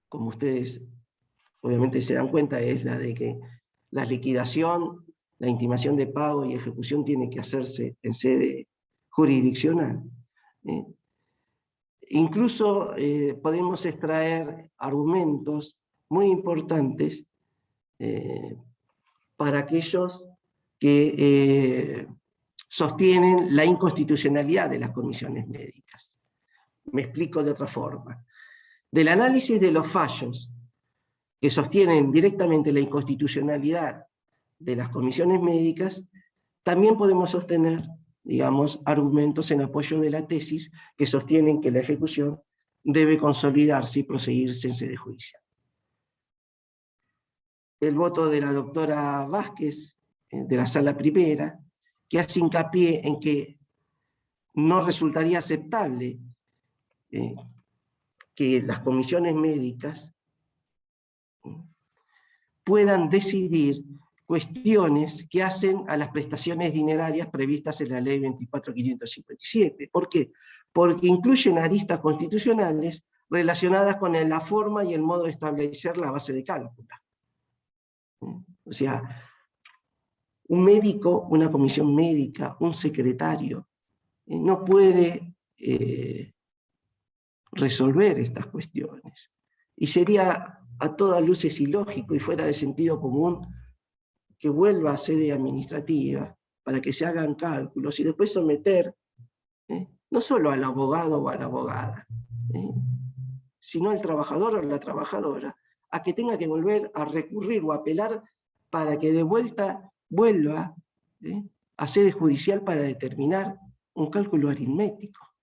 como ustedes obviamente se dan cuenta, es la de que la liquidación, la intimación de pago y ejecución tiene que hacerse en sede jurisdiccional. Incluso podemos extraer argumentos muy importantes para aquellos que sostienen la inconstitucionalidad de las comisiones médicas. Me explico de otra forma. Del análisis de los fallos que sostienen directamente la inconstitucionalidad de las comisiones médicas, también podemos sostener, digamos, argumentos en apoyo de la tesis que sostienen que la ejecución debe consolidarse y proseguirse en sede judicial. El voto de la doctora Vázquez, de la Sala Primera, que hace hincapié en que no resultaría aceptable que las comisiones médicas puedan decidir cuestiones que hacen a las prestaciones dinerarias previstas en la Ley 24.557. ¿Por qué? Porque incluyen aristas constitucionales relacionadas con la forma y el modo de establecer la base de cálculo. O sea, un médico, una comisión médica, un secretario, no puede resolver estas cuestiones. Y sería a todas luces ilógico y fuera de sentido común que vuelva a sede administrativa para que se hagan cálculos y después someter no solo al abogado o a la abogada, sino al trabajador o a la trabajadora, a que tenga que volver a recurrir o apelar para que de vuelta vuelva a sede judicial para determinar un cálculo aritmético.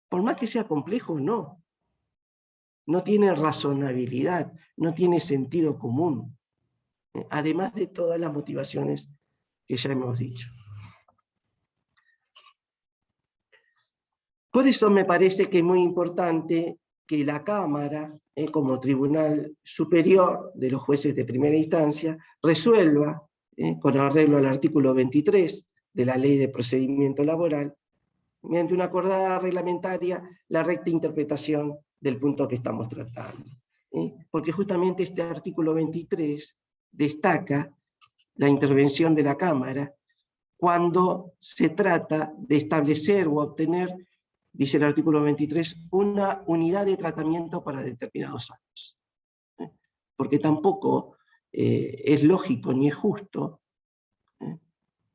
Por más que sea complejo, no tiene razonabilidad, no tiene sentido común, además de todas las motivaciones que ya hemos dicho. Por eso me parece que es muy importante que la Cámara, como tribunal superior de los jueces de primera instancia, resuelva, con arreglo al artículo 23 de la Ley de Procedimiento Laboral, mediante una acordada reglamentaria, la recta interpretación del punto que estamos tratando. Porque justamente este artículo 23 destaca la intervención de la Cámara cuando se trata de establecer o obtener, dice el artículo 23, una unidad de tratamiento para determinados actos. Porque tampoco es lógico ni es justo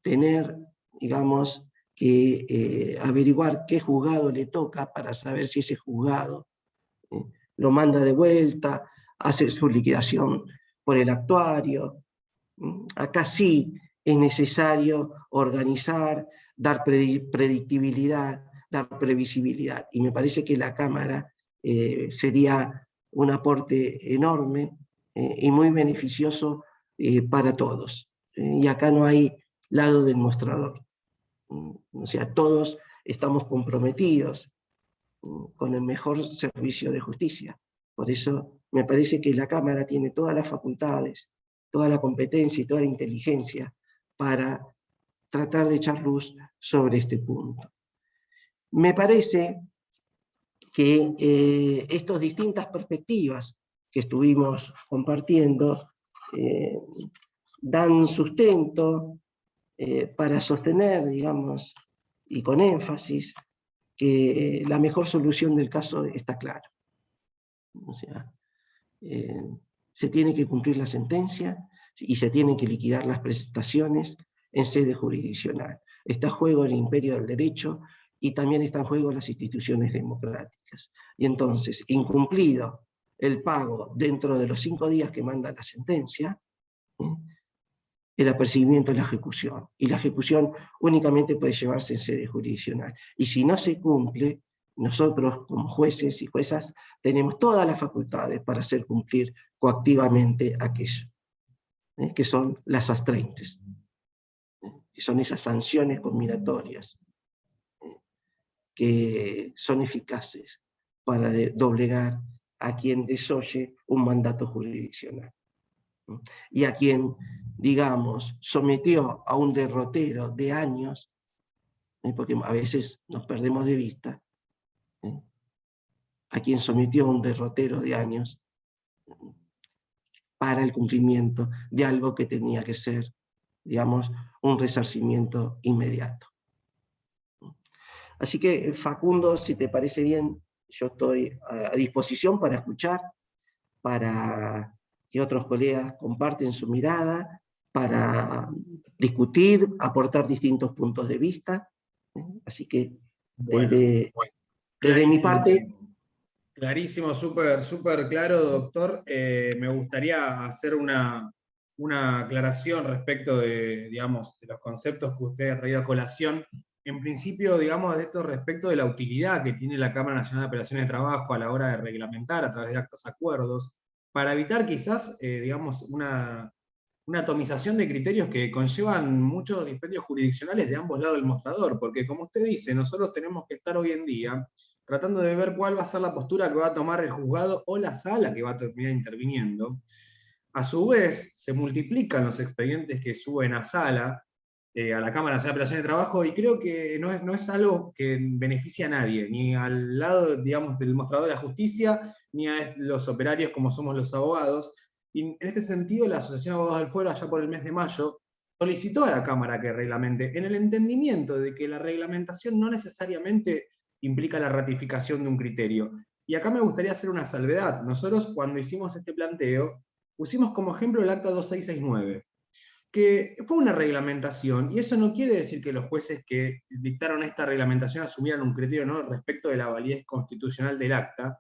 tener, digamos, que averiguar qué juzgado le toca para saber si ese juzgado lo manda de vuelta, hace su liquidación por el actuario. Acá sí es necesario organizar, dar predictibilidad, dar previsibilidad. Y me parece que la Cámara sería un aporte enorme y muy beneficioso para todos. Y acá no hay lado del mostrador. O sea, todos estamos comprometidos con el mejor servicio de justicia. Por eso me parece que la Cámara tiene todas las facultades, toda la competencia y toda la inteligencia para tratar de echar luz sobre este punto. Me parece que estas distintas perspectivas que estuvimos compartiendo dan sustento para sostener, digamos, y con énfasis, que la mejor solución del caso está clara. O sea, se tiene que cumplir la sentencia y se tienen que liquidar las prestaciones en sede jurisdiccional. Está en juego el imperio del derecho y también están en juego las instituciones democráticas. Y entonces, incumplido el pago dentro de los 5 días que manda la sentencia, el apercibimiento es la ejecución. Y la ejecución únicamente puede llevarse en sede jurisdiccional. Y si no se cumple, nosotros como jueces y juezas tenemos todas las facultades para hacer cumplir coactivamente aquello, que son las astreintes, que son esas sanciones combinatorias, que son eficaces para doblegar a quien desoye un mandato jurisdiccional. Y a quien, digamos, sometió a un derrotero de años, porque a veces nos perdemos de vista, a quien sometió a un derrotero de años para el cumplimiento de algo que tenía que ser, digamos, un resarcimiento inmediato. Así que, Facundo, si te parece bien, yo estoy a disposición para escuchar, para que otros colegas comparten su mirada, para discutir, aportar distintos puntos de vista. Así que, desde mi parte... Clarísimo, súper claro, doctor. Me gustaría hacer una aclaración respecto de, digamos, de los conceptos que usted ha traído a colación. En principio, digamos, de esto respecto de la utilidad que tiene la Cámara Nacional de Apelaciones de Trabajo a la hora de reglamentar a través de actos acuerdos, para evitar quizás, digamos, una atomización de criterios que conllevan muchos dispendios jurisdiccionales de ambos lados del mostrador, porque como usted dice, nosotros tenemos que estar hoy en día tratando de ver cuál va a ser la postura que va a tomar el juzgado o la sala que va a terminar interviniendo. A su vez, se multiplican los expedientes que suben a sala, a la Cámara Nacional de Apelaciones de Trabajo, y creo que no es algo que beneficie a nadie, ni al lado, digamos, del mostrador de la justicia, ni a los operarios como somos los abogados. Y en este sentido, la Asociación de Abogados del Fuero, allá por el mes de mayo, solicitó a la Cámara que reglamente, en el entendimiento de que la reglamentación no necesariamente implica la ratificación de un criterio. Y acá me gustaría hacer una salvedad. Nosotros, cuando hicimos este planteo, pusimos como ejemplo el acta 2669, que fue una reglamentación, y eso no quiere decir que los jueces que dictaron esta reglamentación asumieran un criterio no respecto de la validez constitucional del acta,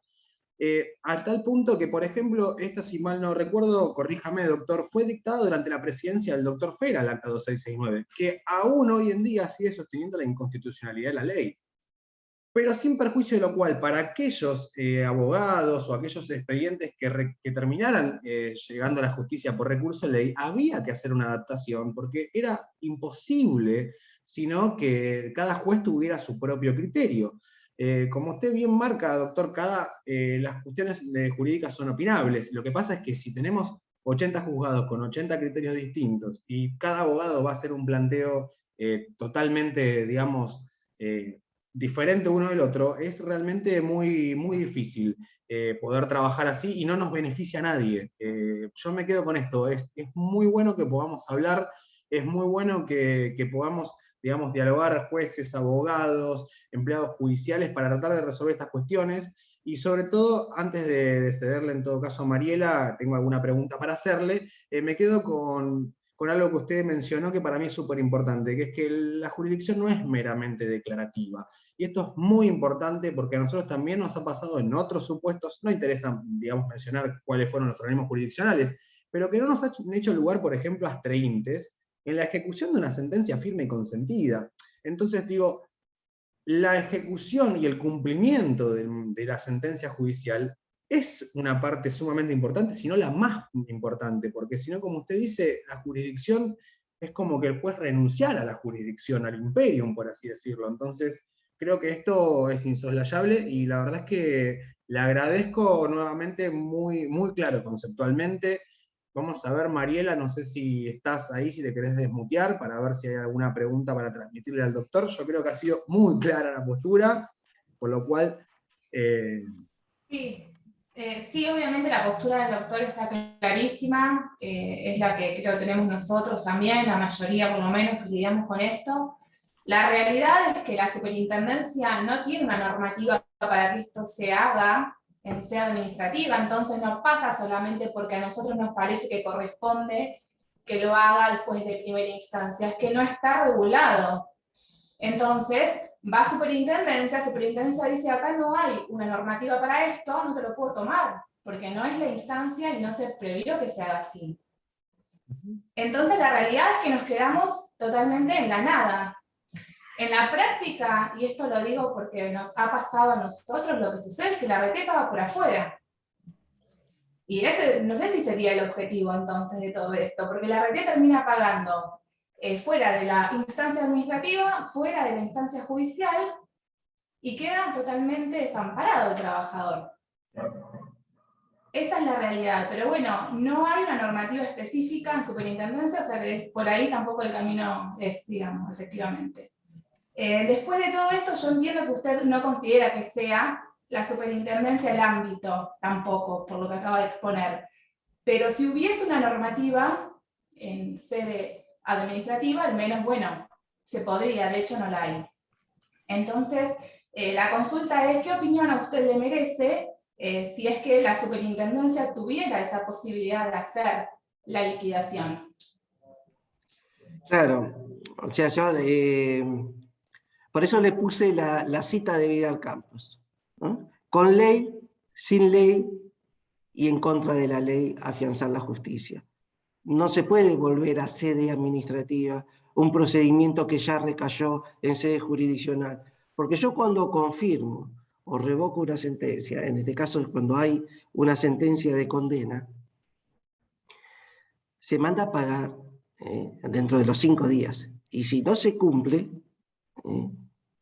a tal punto que, por ejemplo, esta, si mal no recuerdo, corríjame, doctor, fue dictada durante la presidencia del doctor Fera, el acta 2669, que aún hoy en día sigue sosteniendo la inconstitucionalidad de la ley. Pero sin perjuicio de lo cual, para aquellos abogados o aquellos expedientes que terminaran llegando a la justicia por recurso de ley, había que hacer una adaptación, porque era imposible, sino que cada juez tuviera su propio criterio. Como usted bien marca, doctor, las cuestiones jurídicas son opinables. Lo que pasa es que si tenemos 80 juzgados con 80 criterios distintos, y cada abogado va a hacer un planteo totalmente, digamos, diferente uno del otro, es realmente muy, muy difícil poder trabajar así y no nos beneficia a nadie. Yo me quedo con esto, es muy bueno que podamos hablar, es muy bueno que podamos, digamos, dialogar jueces, abogados, empleados judiciales para tratar de resolver estas cuestiones. Y sobre todo, antes de cederle en todo caso a Mariela, tengo alguna pregunta para hacerle, me quedo con algo que usted mencionó que para mí es súper importante, que es que la jurisdicción no es meramente declarativa. Y esto es muy importante porque a nosotros también nos ha pasado en otros supuestos, no interesa, digamos, mencionar cuáles fueron los organismos jurisdiccionales, pero que no nos han hecho lugar, por ejemplo, astreíntes en la ejecución de una sentencia firme y consentida. Entonces, digo, la ejecución y el cumplimiento de la sentencia judicial es una parte sumamente importante, si no la más importante, porque si no, como usted dice, la jurisdicción es como que el juez renunciara a la jurisdicción, al imperium, por así decirlo. Entonces, creo que esto es insoslayable y la verdad es que le agradezco nuevamente muy, muy claro conceptualmente. Vamos a ver, Mariela, no sé si estás ahí, si te querés desmutear, para ver si hay alguna pregunta para transmitirle al doctor. Yo creo que ha sido muy clara la postura, por lo cual... Sí, sí, obviamente la postura del doctor está clarísima, es la que creo que tenemos nosotros también, la mayoría por lo menos que lidiamos con esto. La realidad es que la superintendencia no tiene una normativa para que esto se haga en sede administrativa, entonces no pasa solamente porque a nosotros nos parece que corresponde que lo haga el juez de primera instancia, es que no está regulado. Entonces, va a superintendencia dice, acá no hay una normativa para esto, no te lo puedo tomar, porque no es la instancia y no se previó que se haga así. Entonces, la realidad es que nos quedamos totalmente en la nada. En la práctica, y esto lo digo porque nos ha pasado a nosotros, lo que sucede es que la RT paga por afuera. Y ese, no sé si sería el objetivo entonces de todo esto, porque la RT termina pagando fuera de la instancia administrativa, fuera de la instancia judicial, y queda totalmente desamparado el trabajador. Esa es la realidad, pero bueno, no hay una normativa específica en superintendencia, o sea que por ahí tampoco el camino es, digamos, efectivamente. Después de todo esto, yo entiendo que usted no considera que sea la superintendencia el ámbito, tampoco, por lo que acaba de exponer. Pero si hubiese una normativa en sede administrativa, al menos, bueno, se podría, de hecho no la hay. Entonces, la consulta es, ¿qué opinión a usted le merece si es que la superintendencia tuviera esa posibilidad de hacer la liquidación? Claro, o sea, yo por eso le puse la cita de Vidal Campos, ¿no? Con ley, sin ley y en contra de la ley, afianzar la justicia. No se puede volver a sede administrativa un procedimiento que ya recayó en sede jurisdiccional, porque yo cuando confirmo o revoco una sentencia, en este caso cuando hay una sentencia de condena, se manda a pagar dentro de los 5 días. Y si no se cumple,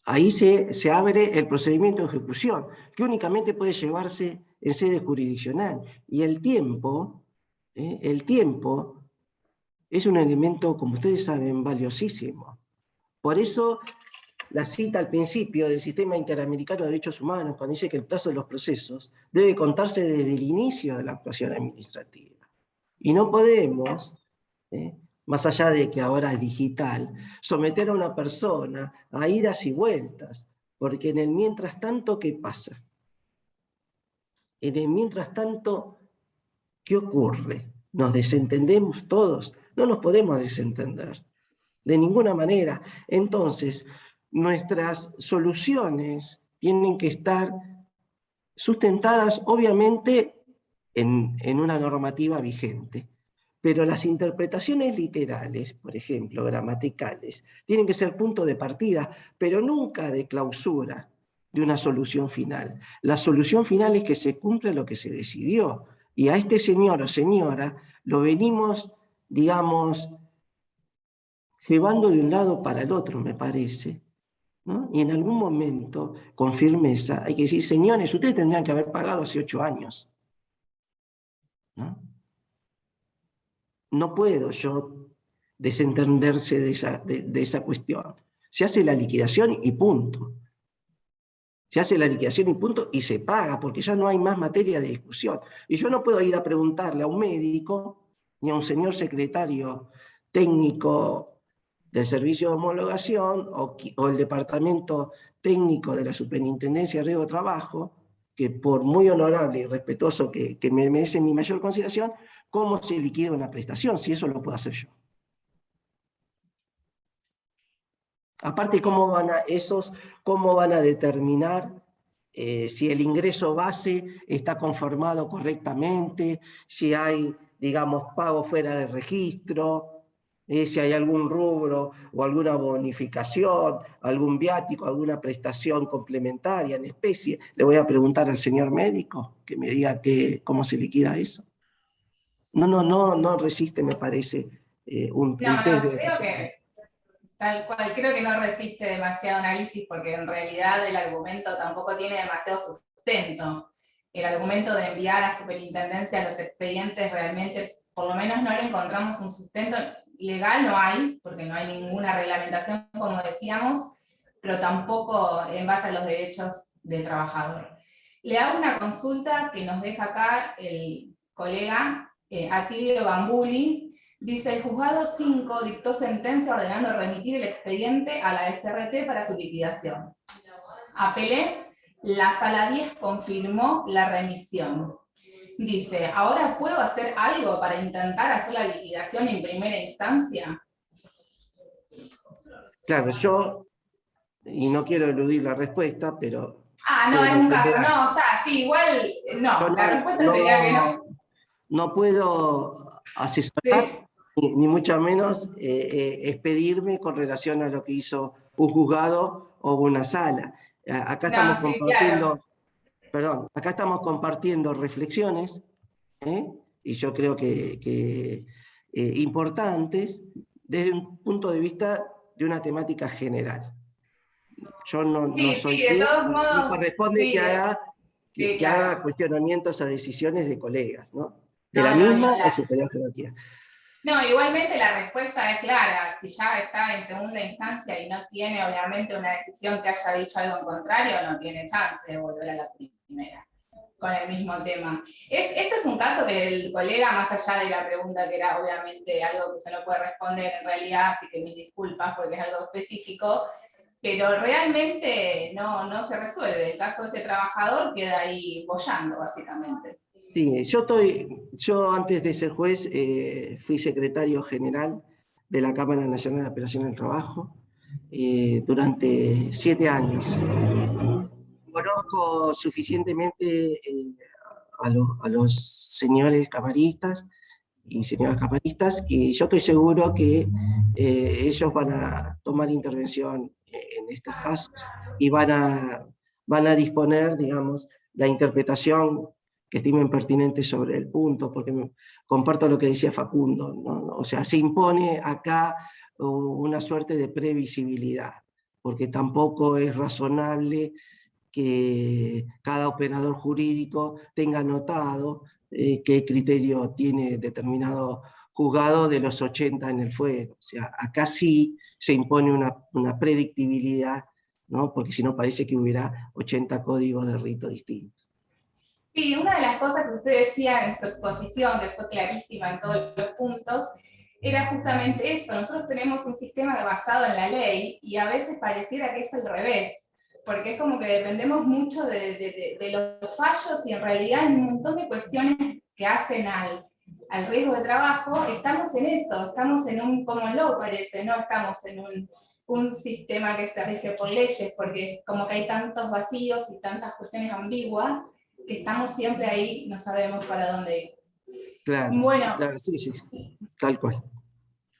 ahí se abre el procedimiento de ejecución, que únicamente puede llevarse en sede jurisdiccional. Y el tiempo es un elemento, como ustedes saben, valiosísimo. Por eso la cita al principio del Sistema Interamericano de Derechos Humanos, cuando dice que el plazo de los procesos debe contarse desde el inicio de la actuación administrativa. Y no podemos, más allá de que ahora es digital, someter a una persona a idas y vueltas, porque en el mientras tanto, ¿qué pasa? En el mientras tanto, ¿qué ocurre? ¿Nos desentendemos todos? No nos podemos desentender, de ninguna manera. Entonces, nuestras soluciones tienen que estar sustentadas obviamente en una normativa vigente. Pero las interpretaciones literales, por ejemplo, gramaticales, tienen que ser punto de partida, pero nunca de clausura de una solución final. La solución final es que se cumpla lo que se decidió. Y a este señor o señora lo venimos, digamos, llevando de un lado para el otro, me parece, ¿no? Y en algún momento, con firmeza, hay que decir, señores, ustedes tendrían que haber pagado hace 8 años, ¿no? No puedo yo desentenderse de esa cuestión. Se hace la liquidación y punto. Se hace la liquidación y punto y se paga, porque ya no hay más materia de discusión. Y yo no puedo ir a preguntarle a un médico ni a un señor secretario técnico del servicio de homologación o el departamento técnico de la Superintendencia de Riesgo de Trabajo, que por muy honorable y respetuoso que me merece mi mayor consideración, cómo se liquida una prestación, si eso lo puedo hacer yo. Aparte, ¿cómo van a determinar si el ingreso base está conformado correctamente, si hay, digamos, pago fuera de registro, si hay algún rubro o alguna bonificación, algún viático, alguna prestación complementaria en especie? Le voy a preguntar al señor médico que me diga cómo se liquida eso. No resiste, me parece, un No, test de creo que tal cual, creo que no resiste demasiado análisis porque en realidad el argumento tampoco tiene demasiado sustento. El argumento de enviar a superintendencia los expedientes realmente, por lo menos no le encontramos un sustento legal, no hay, porque no hay ninguna reglamentación, como decíamos, pero tampoco en base a los derechos del trabajador. Le hago una consulta que nos deja acá el colega Atilio Gambuli. Dice, el juzgado 5 dictó sentencia ordenando remitir el expediente a la SRT para su liquidación. Apelé, la sala 10 confirmó la remisión. Dice, ¿ahora puedo hacer algo para intentar hacer la liquidación en primera instancia? Claro, yo, y no quiero eludir la respuesta, pero... No, es un caso, no, está, sí, igual, no, la respuesta sería que no. No puedo asesorar, sí, ni mucho menos expedirme con relación a lo que hizo un juzgado o una sala. Acá estamos compartiendo, claro. Perdón, acá estamos compartiendo reflexiones, y yo creo que importantes desde un punto de vista de una temática general. Yo no soy quien, ni corresponde que haga cuestionamientos a decisiones de colegas, ¿no? De la misma o superior jerarquía. No, igualmente la respuesta es clara. Si ya está en segunda instancia y no tiene obviamente una decisión que haya dicho algo en contrario, no tiene chance de volver a la primera con el mismo tema. Esto es un caso que el colega, más allá de la pregunta que era obviamente algo que usted no puede responder en realidad, así que mis disculpas porque es algo específico, pero realmente no se resuelve. El caso de este trabajador queda ahí boyando, básicamente. Sí, yo antes de ser juez fui secretario general de la Cámara Nacional de Apelación del Trabajo durante 7 años. Conozco suficientemente a los señores camaristas y señoras camaristas, y yo estoy seguro que ellos van a tomar intervención en estos casos y van a disponer, digamos, la interpretación que estimen pertinente sobre el punto, porque comparto lo que decía Facundo, ¿no? O sea, se impone acá una suerte de previsibilidad, porque tampoco es razonable que cada operador jurídico tenga anotado qué criterio tiene determinado juzgado de los 80 en el fuero. O sea, acá sí se impone una predictibilidad, ¿no? Porque si no parece que hubiera 80 códigos de rito distintos. Sí, una de las cosas que usted decía en su exposición, que fue clarísima en todos los puntos, era justamente eso. Nosotros tenemos un sistema basado en la ley y a veces pareciera que es al revés, porque es como que dependemos mucho de los fallos y en realidad en un montón de cuestiones que hacen al riesgo de trabajo, estamos en eso, estamos en un common law parece, no estamos en un sistema que se rige por leyes, porque como que hay tantos vacíos y tantas cuestiones ambiguas, que estamos siempre ahí, no sabemos para dónde ir. Claro, Bueno, claro, sí, tal cual.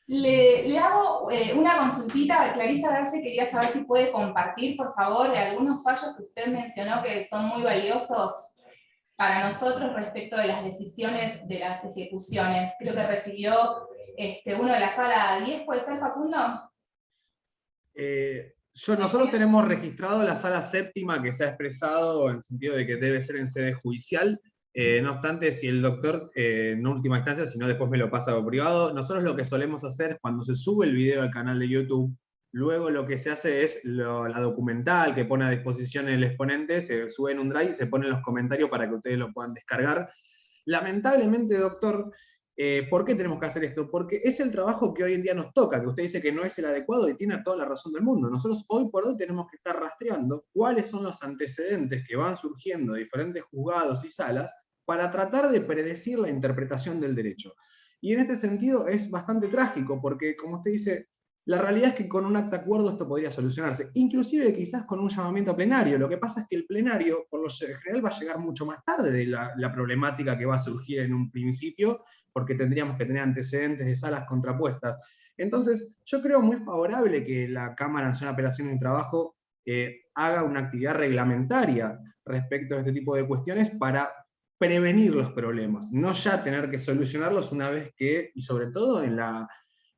le hago una consultita. Clarisa Darce quería saber si puede compartir, por favor, de algunos fallos que usted mencionó que son muy valiosos para nosotros respecto de las decisiones de las ejecuciones. Creo que refirió uno de la sala 10, ¿puede ser, Facundo? Nosotros tenemos registrado la sala séptima que se ha expresado en el sentido de que debe ser en sede judicial. No obstante, si el doctor, en última instancia, si no después me lo pasa por privado, nosotros lo que solemos hacer es cuando se sube el video al canal de YouTube, luego lo que se hace es la documental que pone a disposición el exponente, se sube en un drive y se pone en los comentarios para que ustedes lo puedan descargar. Lamentablemente, doctor, ¿por qué tenemos que hacer esto? Porque es el trabajo que hoy en día nos toca, que usted dice que no es el adecuado y tiene toda la razón del mundo. Nosotros hoy por hoy tenemos que estar rastreando cuáles son los antecedentes que van surgiendo de diferentes juzgados y salas para tratar de predecir la interpretación del derecho. Y en este sentido es bastante trágico, porque como usted dice, la realidad es que con un acta acuerdo esto podría solucionarse, inclusive quizás con un llamamiento plenario. Lo que pasa es que el plenario, por lo general, va a llegar mucho más tarde de la problemática que va a surgir en un principio, porque tendríamos que tener antecedentes de salas contrapuestas. Entonces, yo creo muy favorable que la Cámara Nacional de Apelaciones y Trabajo haga una actividad reglamentaria respecto a este tipo de cuestiones para prevenir los problemas, no ya tener que solucionarlos una vez que, y sobre todo en la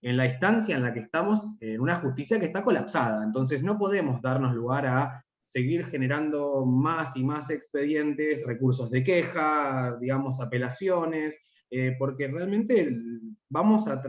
instancia en la que estamos, en una justicia que está colapsada. Entonces no podemos darnos lugar a seguir generando más y más expedientes, recursos de queja, digamos, apelaciones, porque realmente vamos a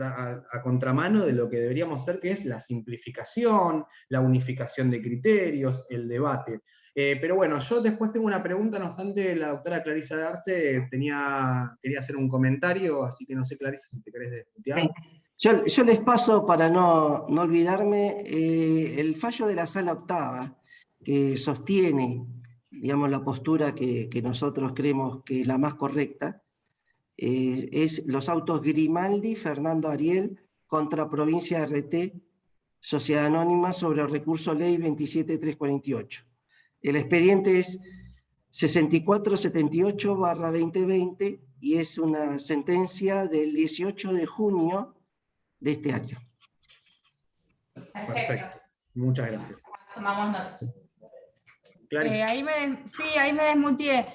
contramano de lo que deberíamos ser, que es la simplificación, la unificación de criterios, el debate. Pero bueno, yo después tengo una pregunta, no obstante, la doctora Clarisa Darce quería hacer un comentario, así que no sé, Clarisa, si te querés desmutear. Yo les paso, para no olvidarme, el fallo de la sala octava, que sostiene, digamos, la postura que nosotros creemos que es la más correcta, es los autos Grimaldi, Fernando Ariel, contra Provincia RT, Sociedad Anónima, sobre el recurso ley 27348. El expediente es 6478/2020 y es una sentencia del 18 de junio de este año. Perfecto. Muchas gracias. Tomamos notas. Ahí me desmuteé.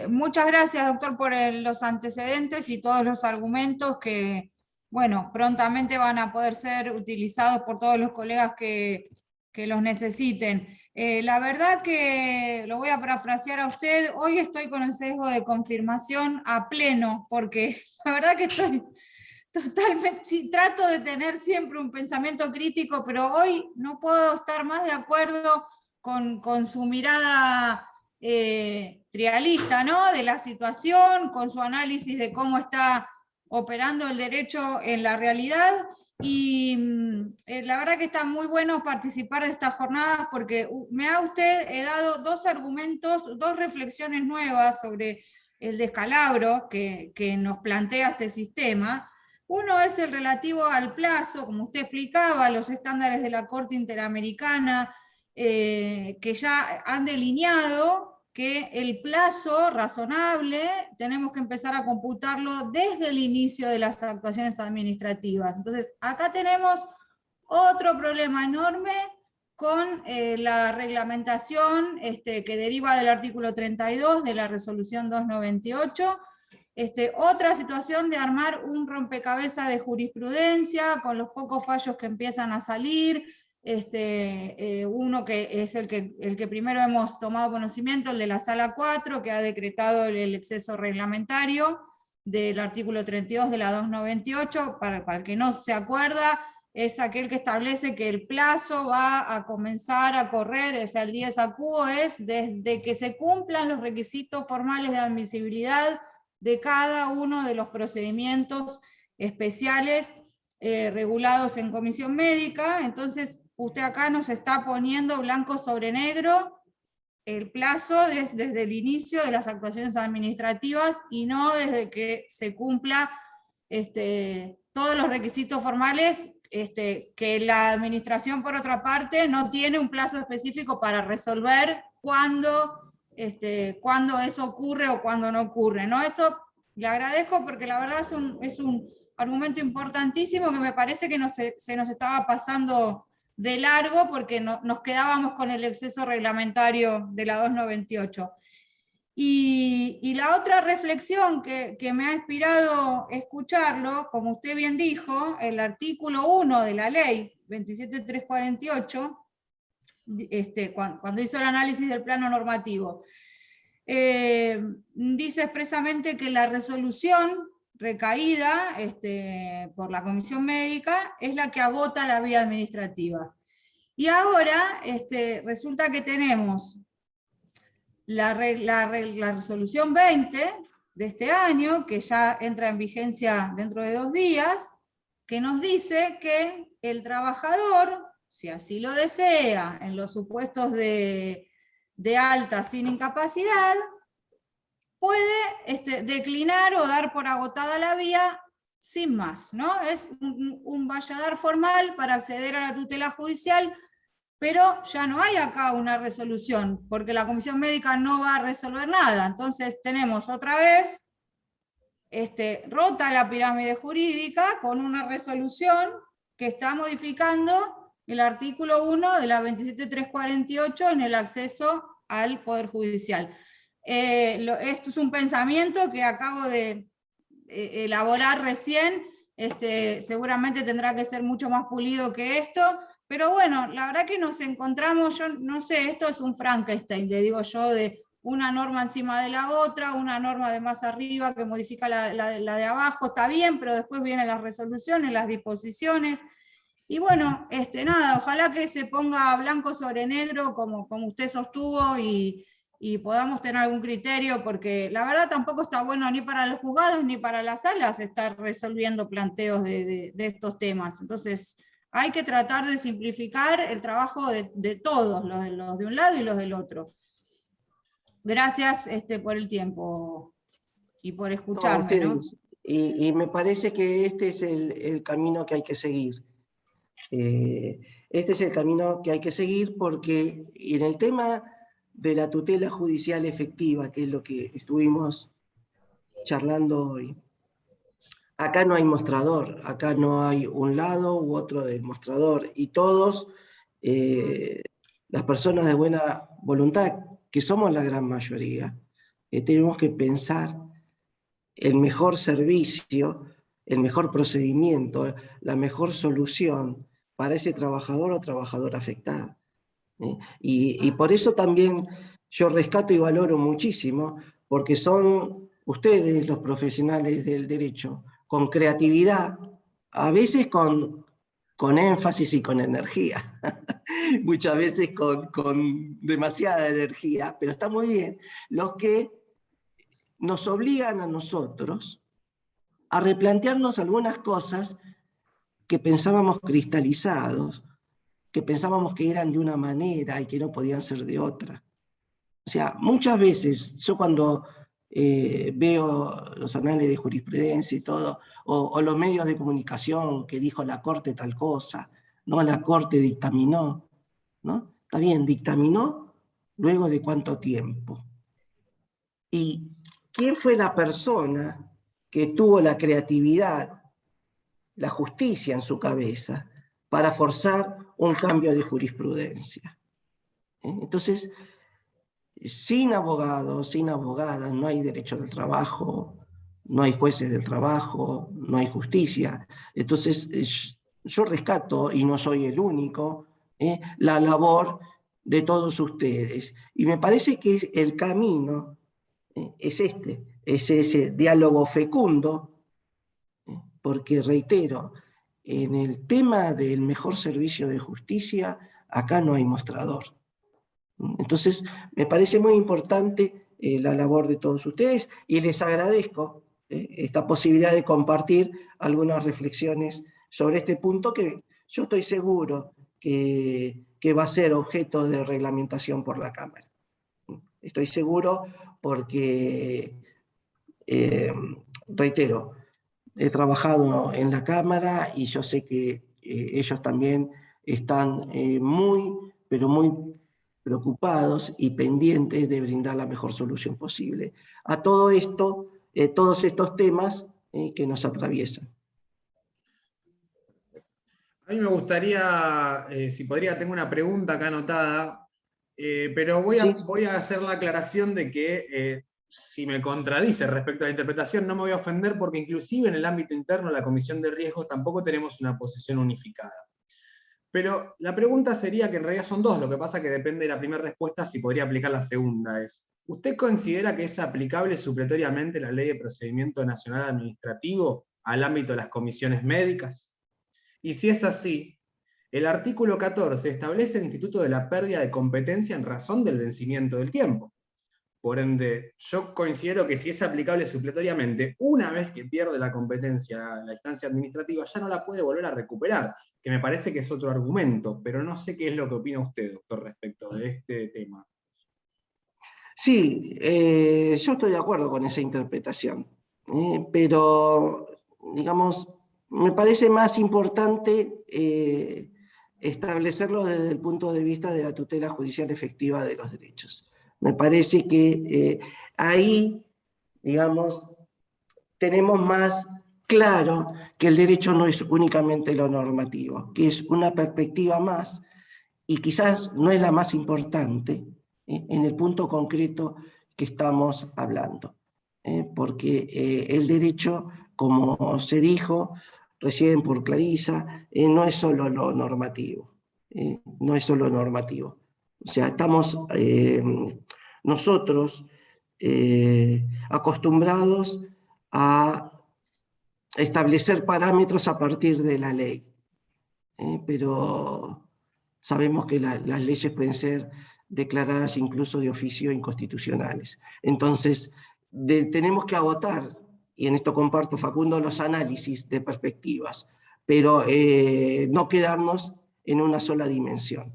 Muchas gracias, doctor, por los antecedentes y todos los argumentos que, bueno, prontamente van a poder ser utilizados por todos los colegas que los necesiten. La verdad que, lo voy a parafrasear a usted, hoy estoy con el sesgo de confirmación a pleno, porque la verdad que estoy totalmente, sí, trato de tener siempre un pensamiento crítico, pero hoy no puedo estar más de acuerdo con su mirada trialista, ¿no?, de la situación, con su análisis de cómo está operando el derecho en la realidad. Y la verdad que está muy bueno participar de estas jornadas porque me ha usted dado dos argumentos, dos reflexiones nuevas sobre el descalabro que nos plantea este sistema. Uno es el relativo al plazo, como usted explicaba, los estándares de la Corte Interamericana, que ya han delineado que el plazo razonable tenemos que empezar a computarlo desde el inicio de las actuaciones administrativas. Entonces, acá tenemos otro problema enorme con la reglamentación que deriva del artículo 32 de la resolución 298, otra situación de armar un rompecabezas de jurisprudencia con los pocos fallos que empiezan a salir, uno que es el que primero hemos tomado conocimiento, el de la Sala 4, que ha decretado el exceso reglamentario del artículo 32 de la 298, para el que no se acuerda, es aquel que establece que el plazo va a comenzar a correr, o sea, el 10 acuo es desde que se cumplan los requisitos formales de admisibilidad de cada uno de los procedimientos especiales regulados en comisión médica. Entonces, usted acá nos está poniendo blanco sobre negro el plazo desde el inicio de las actuaciones administrativas y no desde que se cumpla todos los requisitos formales, que la administración, por otra parte, no tiene un plazo específico para resolver cuándo cuándo eso ocurre o cuándo no ocurre, ¿no? Eso le agradezco porque la verdad es un argumento importantísimo que me parece que se nos estaba pasando de largo porque nos quedábamos con el exceso reglamentario de la 298. Y la otra reflexión que me ha inspirado escucharlo, como usted bien dijo, el artículo 1 de la ley 27348, cuando hizo el análisis del plano normativo, dice expresamente que la resolución recaída por la comisión médica es la que agota la vía administrativa. Y ahora resulta que tenemos la resolución 20 de este año, que ya entra en vigencia dentro de 2 días, que nos dice que el trabajador, si así lo desea, en los supuestos de alta sin incapacidad, puede declinar o dar por agotada la vía sin más, ¿no? Es un valladar formal para acceder a la tutela judicial, pero ya no hay acá una resolución, porque la comisión médica no va a resolver nada. Entonces tenemos otra vez rota la pirámide jurídica con una resolución que está modificando el artículo 1 de la 27348 en el acceso al Poder Judicial. Esto es un pensamiento que acabo de elaborar recién, seguramente tendrá que ser mucho más pulido que esto, pero bueno, la verdad que nos encontramos, yo no sé, esto es un Frankenstein, le digo yo, de una norma encima de la otra, una norma de más arriba que modifica la de abajo, está bien, pero después vienen las resoluciones, las disposiciones, y bueno, nada, ojalá que se ponga blanco sobre negro como usted sostuvo y podamos tener algún criterio, porque la verdad tampoco está bueno ni para los juzgados ni para las salas estar resolviendo planteos de estos temas. Entonces hay que tratar de simplificar el trabajo de todos, los de un lado y los del otro. Gracias por el tiempo y por escucharme, ¿no? Y me parece que este es el camino que hay que seguir. Este es el camino que hay que seguir porque en el tema de la tutela judicial efectiva, que es lo que estuvimos charlando hoy, acá no hay mostrador, acá no hay un lado u otro del mostrador, y todos, las personas de buena voluntad, que somos la gran mayoría, tenemos que pensar el mejor servicio, el mejor procedimiento, la mejor solución para ese trabajador o trabajadora afectada. Y por eso también yo rescato y valoro muchísimo, porque son ustedes los profesionales del derecho, con creatividad, a veces con énfasis y con energía, muchas veces con demasiada energía, pero está muy bien, los que nos obligan a nosotros a replantearnos algunas cosas que pensábamos cristalizados, que pensábamos que eran de una manera y que no podían ser de otra. O sea, muchas veces, yo cuando veo los análisis de jurisprudencia y todo, o los medios de comunicación que dijo la Corte tal cosa, no, la Corte dictaminó, ¿no? Está bien, dictaminó, ¿luego de cuánto tiempo? ¿Y quién fue la persona que tuvo la creatividad, la justicia en su cabeza, para forzar un cambio de jurisprudencia? Entonces, sin abogados, sin abogadas, no hay derecho del trabajo, no hay jueces del trabajo, no hay justicia. Entonces, yo rescato, y no soy el único, la labor de todos ustedes. Y me parece que el camino es ese diálogo fecundo, porque reitero, en el tema del mejor servicio de justicia, acá no hay mostrador. Entonces, me parece muy importante la labor de todos ustedes y les agradezco esta posibilidad de compartir algunas reflexiones sobre este punto que yo estoy seguro que va a ser objeto de reglamentación por la Cámara. Estoy seguro porque, reitero, he trabajado en la Cámara y yo sé que ellos también están muy, pero muy preocupados y pendientes de brindar la mejor solución posible a todo esto, todos estos temas que nos atraviesan. A mí me gustaría, si podría, tengo una pregunta acá anotada, pero voy a hacer la aclaración de que si me contradice respecto a la interpretación, no me voy a ofender, porque inclusive en el ámbito interno de la Comisión de Riesgos tampoco tenemos una posición unificada. Pero la pregunta sería, que en realidad son dos, lo que pasa que depende de la primera respuesta si podría aplicar la segunda, es: ¿usted considera que es aplicable supletoriamente la Ley de Procedimiento Nacional Administrativo al ámbito de las comisiones médicas? Y si es así, el artículo 14 establece el instituto de la pérdida de competencia en razón del vencimiento del tiempo. Por ende, yo considero que si es aplicable supletoriamente, una vez que pierde la competencia la instancia administrativa, ya no la puede volver a recuperar, que me parece que es otro argumento, pero no sé qué es lo que opina usted, doctor, respecto de este tema. Sí, yo estoy de acuerdo con esa interpretación, pero, digamos, me parece más importante establecerlo desde el punto de vista de la tutela judicial efectiva de los derechos. Me parece que ahí, digamos, tenemos más claro que el derecho no es únicamente lo normativo, que es una perspectiva más, y quizás no es la más importante en el punto concreto que estamos hablando. Porque el derecho, como se dijo recién por Clarisa, no es solo lo normativo. No es solo normativo. O sea, estamos nosotros acostumbrados a establecer parámetros a partir de la ley. Pero sabemos que las leyes pueden ser declaradas incluso de oficio inconstitucionales. Entonces, tenemos que agotar, y en esto comparto, Facundo, los análisis de perspectivas, pero no quedarnos en una sola dimensión.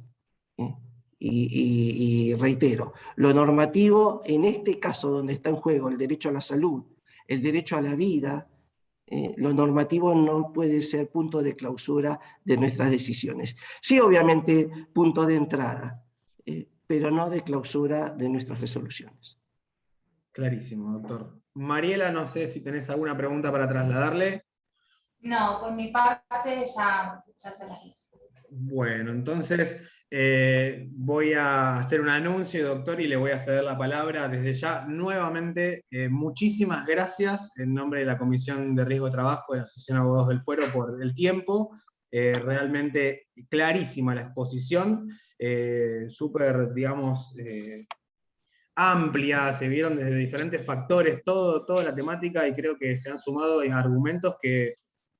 Y reitero, lo normativo, en este caso donde está en juego el derecho a la salud, el derecho a la vida, lo normativo no puede ser punto de clausura de nuestras decisiones. Sí, obviamente, punto de entrada, pero no de clausura de nuestras resoluciones. Clarísimo, doctor. Mariela, no sé si tenés alguna pregunta para trasladarle. No, por mi parte ya se las hice. Bueno, entonces voy a hacer un anuncio, doctor, y le voy a ceder la palabra desde ya. Nuevamente, muchísimas gracias en nombre de la Comisión de Riesgo de Trabajo de la Asociación de Abogados del Fuero por el tiempo. Realmente clarísima la exposición, súper, digamos, amplia, se vieron desde diferentes factores, toda la temática, y creo que se han sumado en argumentos que,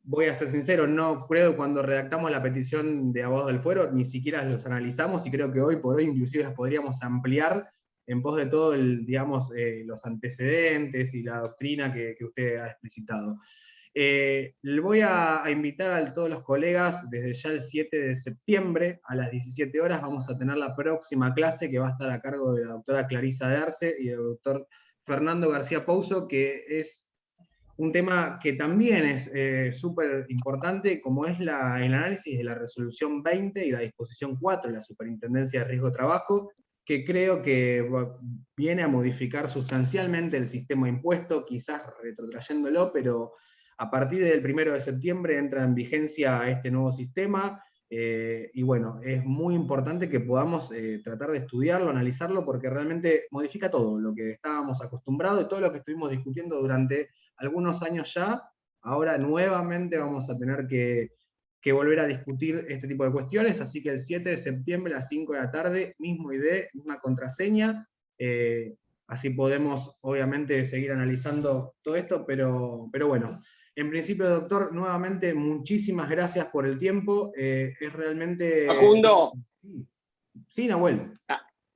voy a ser sincero, no creo cuando redactamos la petición de abogados del fuero, ni siquiera los analizamos, y creo que hoy por hoy inclusive las podríamos ampliar en pos de todo digamos, los antecedentes y la doctrina que usted ha explicitado. Le voy a invitar a todos los colegas, desde ya el 7 de septiembre a las 17 horas vamos a tener la próxima clase, que va a estar a cargo de la doctora Clarisa de Arce y del doctor Fernando García Pouso, que es un tema que también es súper importante, como es el análisis de la resolución 20 y la disposición 4 de la Superintendencia de Riesgo de Trabajo, que creo que viene a modificar sustancialmente el sistema de impuesto, quizás retrotrayéndolo, pero a partir del 1 de septiembre entra en vigencia este nuevo sistema, y bueno, es muy importante que podamos tratar de estudiarlo, analizarlo, porque realmente modifica todo lo que estábamos acostumbrados y todo lo que estuvimos discutiendo durante algunos años ya. Ahora nuevamente vamos a tener que volver a discutir este tipo de cuestiones, así que el 7 de septiembre a las 5 de la tarde, mismo ID, misma contraseña, así podemos obviamente seguir analizando todo esto, pero bueno. En principio, doctor, nuevamente muchísimas gracias por el tiempo. Es realmente... Facundo. Sí, Nahuel.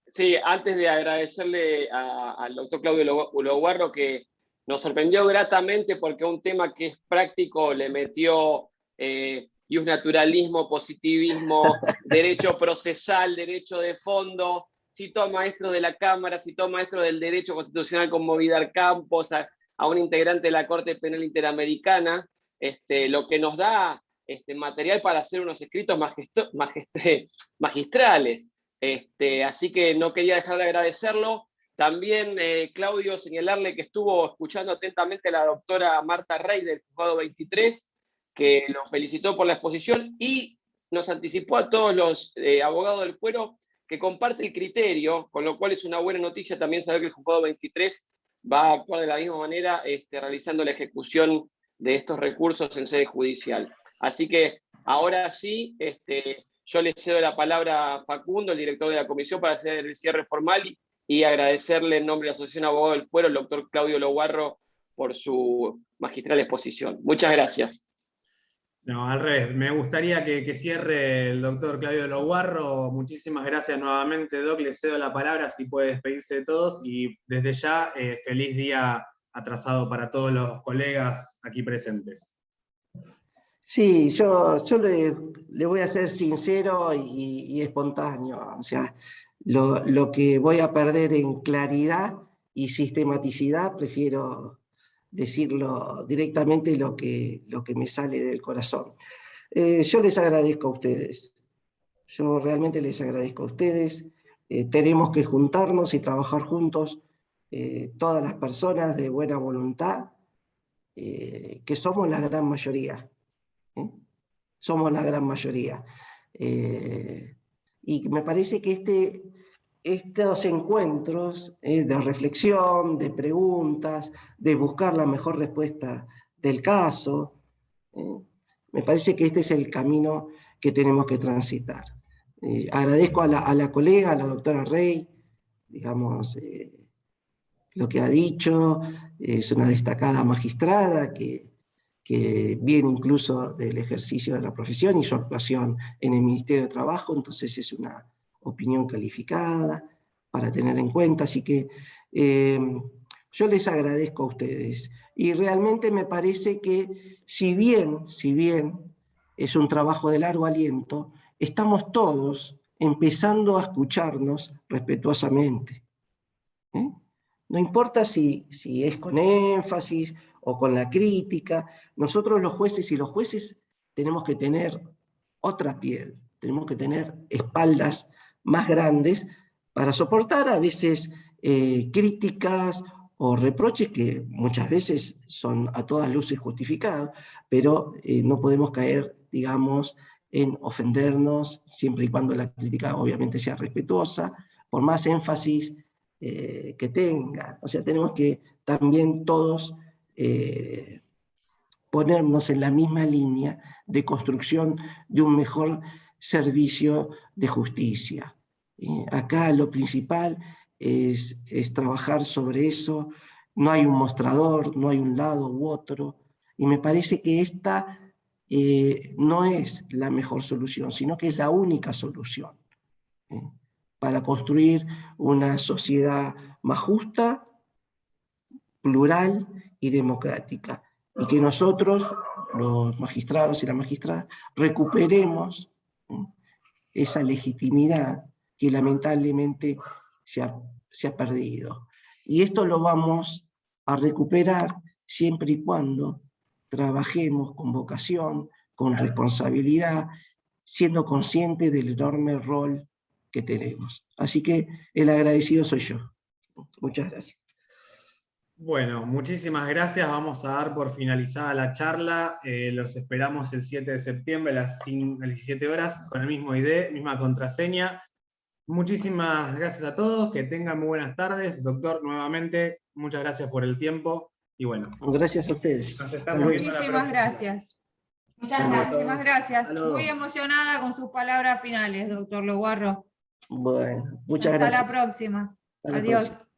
Sí, antes de agradecerle al doctor Claudio Loguarro, que nos sorprendió gratamente porque un tema que es práctico le metió naturalismo, positivismo, derecho procesal, derecho de fondo, citó a maestro de la Cámara, citó a maestro del derecho constitucional como Vidal Campos, a un integrante de la Corte Penal Interamericana, lo que nos da material para hacer unos escritos magistrales. Así que no quería dejar de agradecerlo. También, Claudio, señalarle que estuvo escuchando atentamente a la doctora Marta Rey del Juzgado 23, que nos felicitó por la exposición y nos anticipó a todos los abogados del fuero que comparte el criterio, con lo cual es una buena noticia también saber que el Juzgado 23 va a actuar de la misma manera, realizando la ejecución de estos recursos en sede judicial. Así que ahora sí, yo le cedo la palabra a Facundo, el director de la comisión, para hacer el cierre formal y agradecerle en nombre de la Asociación de Abogados del Fuero, el doctor Claudio Loguarro, por su magistral exposición. Muchas gracias. No, al revés. Me gustaría que cierre el doctor Claudio Loguarro. Muchísimas gracias nuevamente, Doc. Le cedo la palabra si puede despedirse de todos. Y desde ya, feliz día atrasado para todos los colegas aquí presentes. Sí, yo le voy a ser sincero y espontáneo. O sea, lo que voy a perder en claridad y sistematicidad, prefiero decirlo directamente lo que me sale del corazón. Yo les agradezco a ustedes. Yo realmente les agradezco a ustedes. Tenemos que juntarnos y trabajar juntos, todas las personas de buena voluntad, que somos la gran mayoría. Somos la gran mayoría. Y me parece que estos encuentros de reflexión, de preguntas, de buscar la mejor respuesta del caso, me parece que este es el camino que tenemos que transitar. Agradezco a la colega, a la doctora Rey, digamos, lo que ha dicho. Es una destacada magistrada que viene incluso del ejercicio de la profesión y su actuación en el Ministerio de Trabajo, entonces es una opinión calificada para tener en cuenta, así que yo les agradezco a ustedes. Y realmente me parece que si bien es un trabajo de largo aliento, estamos todos empezando a escucharnos respetuosamente. No importa si es con énfasis o con la crítica, nosotros los jueces tenemos que tener otra piel, tenemos que tener espaldas más grandes para soportar a veces críticas o reproches que muchas veces son a todas luces justificados, pero no podemos caer, digamos, en ofendernos, siempre y cuando la crítica obviamente sea respetuosa, por más énfasis que tenga. O sea, tenemos que también todos ponernos en la misma línea de construcción de un mejor servicio de justicia. Acá lo principal es trabajar sobre eso. No hay un mostrador, no hay un lado u otro, y me parece que esta no es la mejor solución, sino que es la única solución para construir una sociedad más justa, plural y democrática. Y que nosotros, los magistrados y las magistradas, recuperemos esa legitimidad que lamentablemente se ha perdido. Y esto lo vamos a recuperar siempre y cuando trabajemos con vocación, con responsabilidad, siendo conscientes del enorme rol que tenemos. Así que el agradecido soy yo. Muchas gracias. Bueno, muchísimas gracias. Vamos a dar por finalizada la charla. Los esperamos el 7 de septiembre a las 17 horas con el mismo ID, misma contraseña. Muchísimas gracias a todos. Que tengan muy buenas tardes. Doctor, nuevamente, muchas gracias por el tiempo. Y bueno. Gracias a ustedes. Nos estamos viendo la próxima. Muchísimas gracias. Muchas gracias. Muy emocionada con sus palabras finales, doctor Loguarro. Bueno, muchas gracias. gracias. Hasta la próxima. Hasta la Adiós. próxima.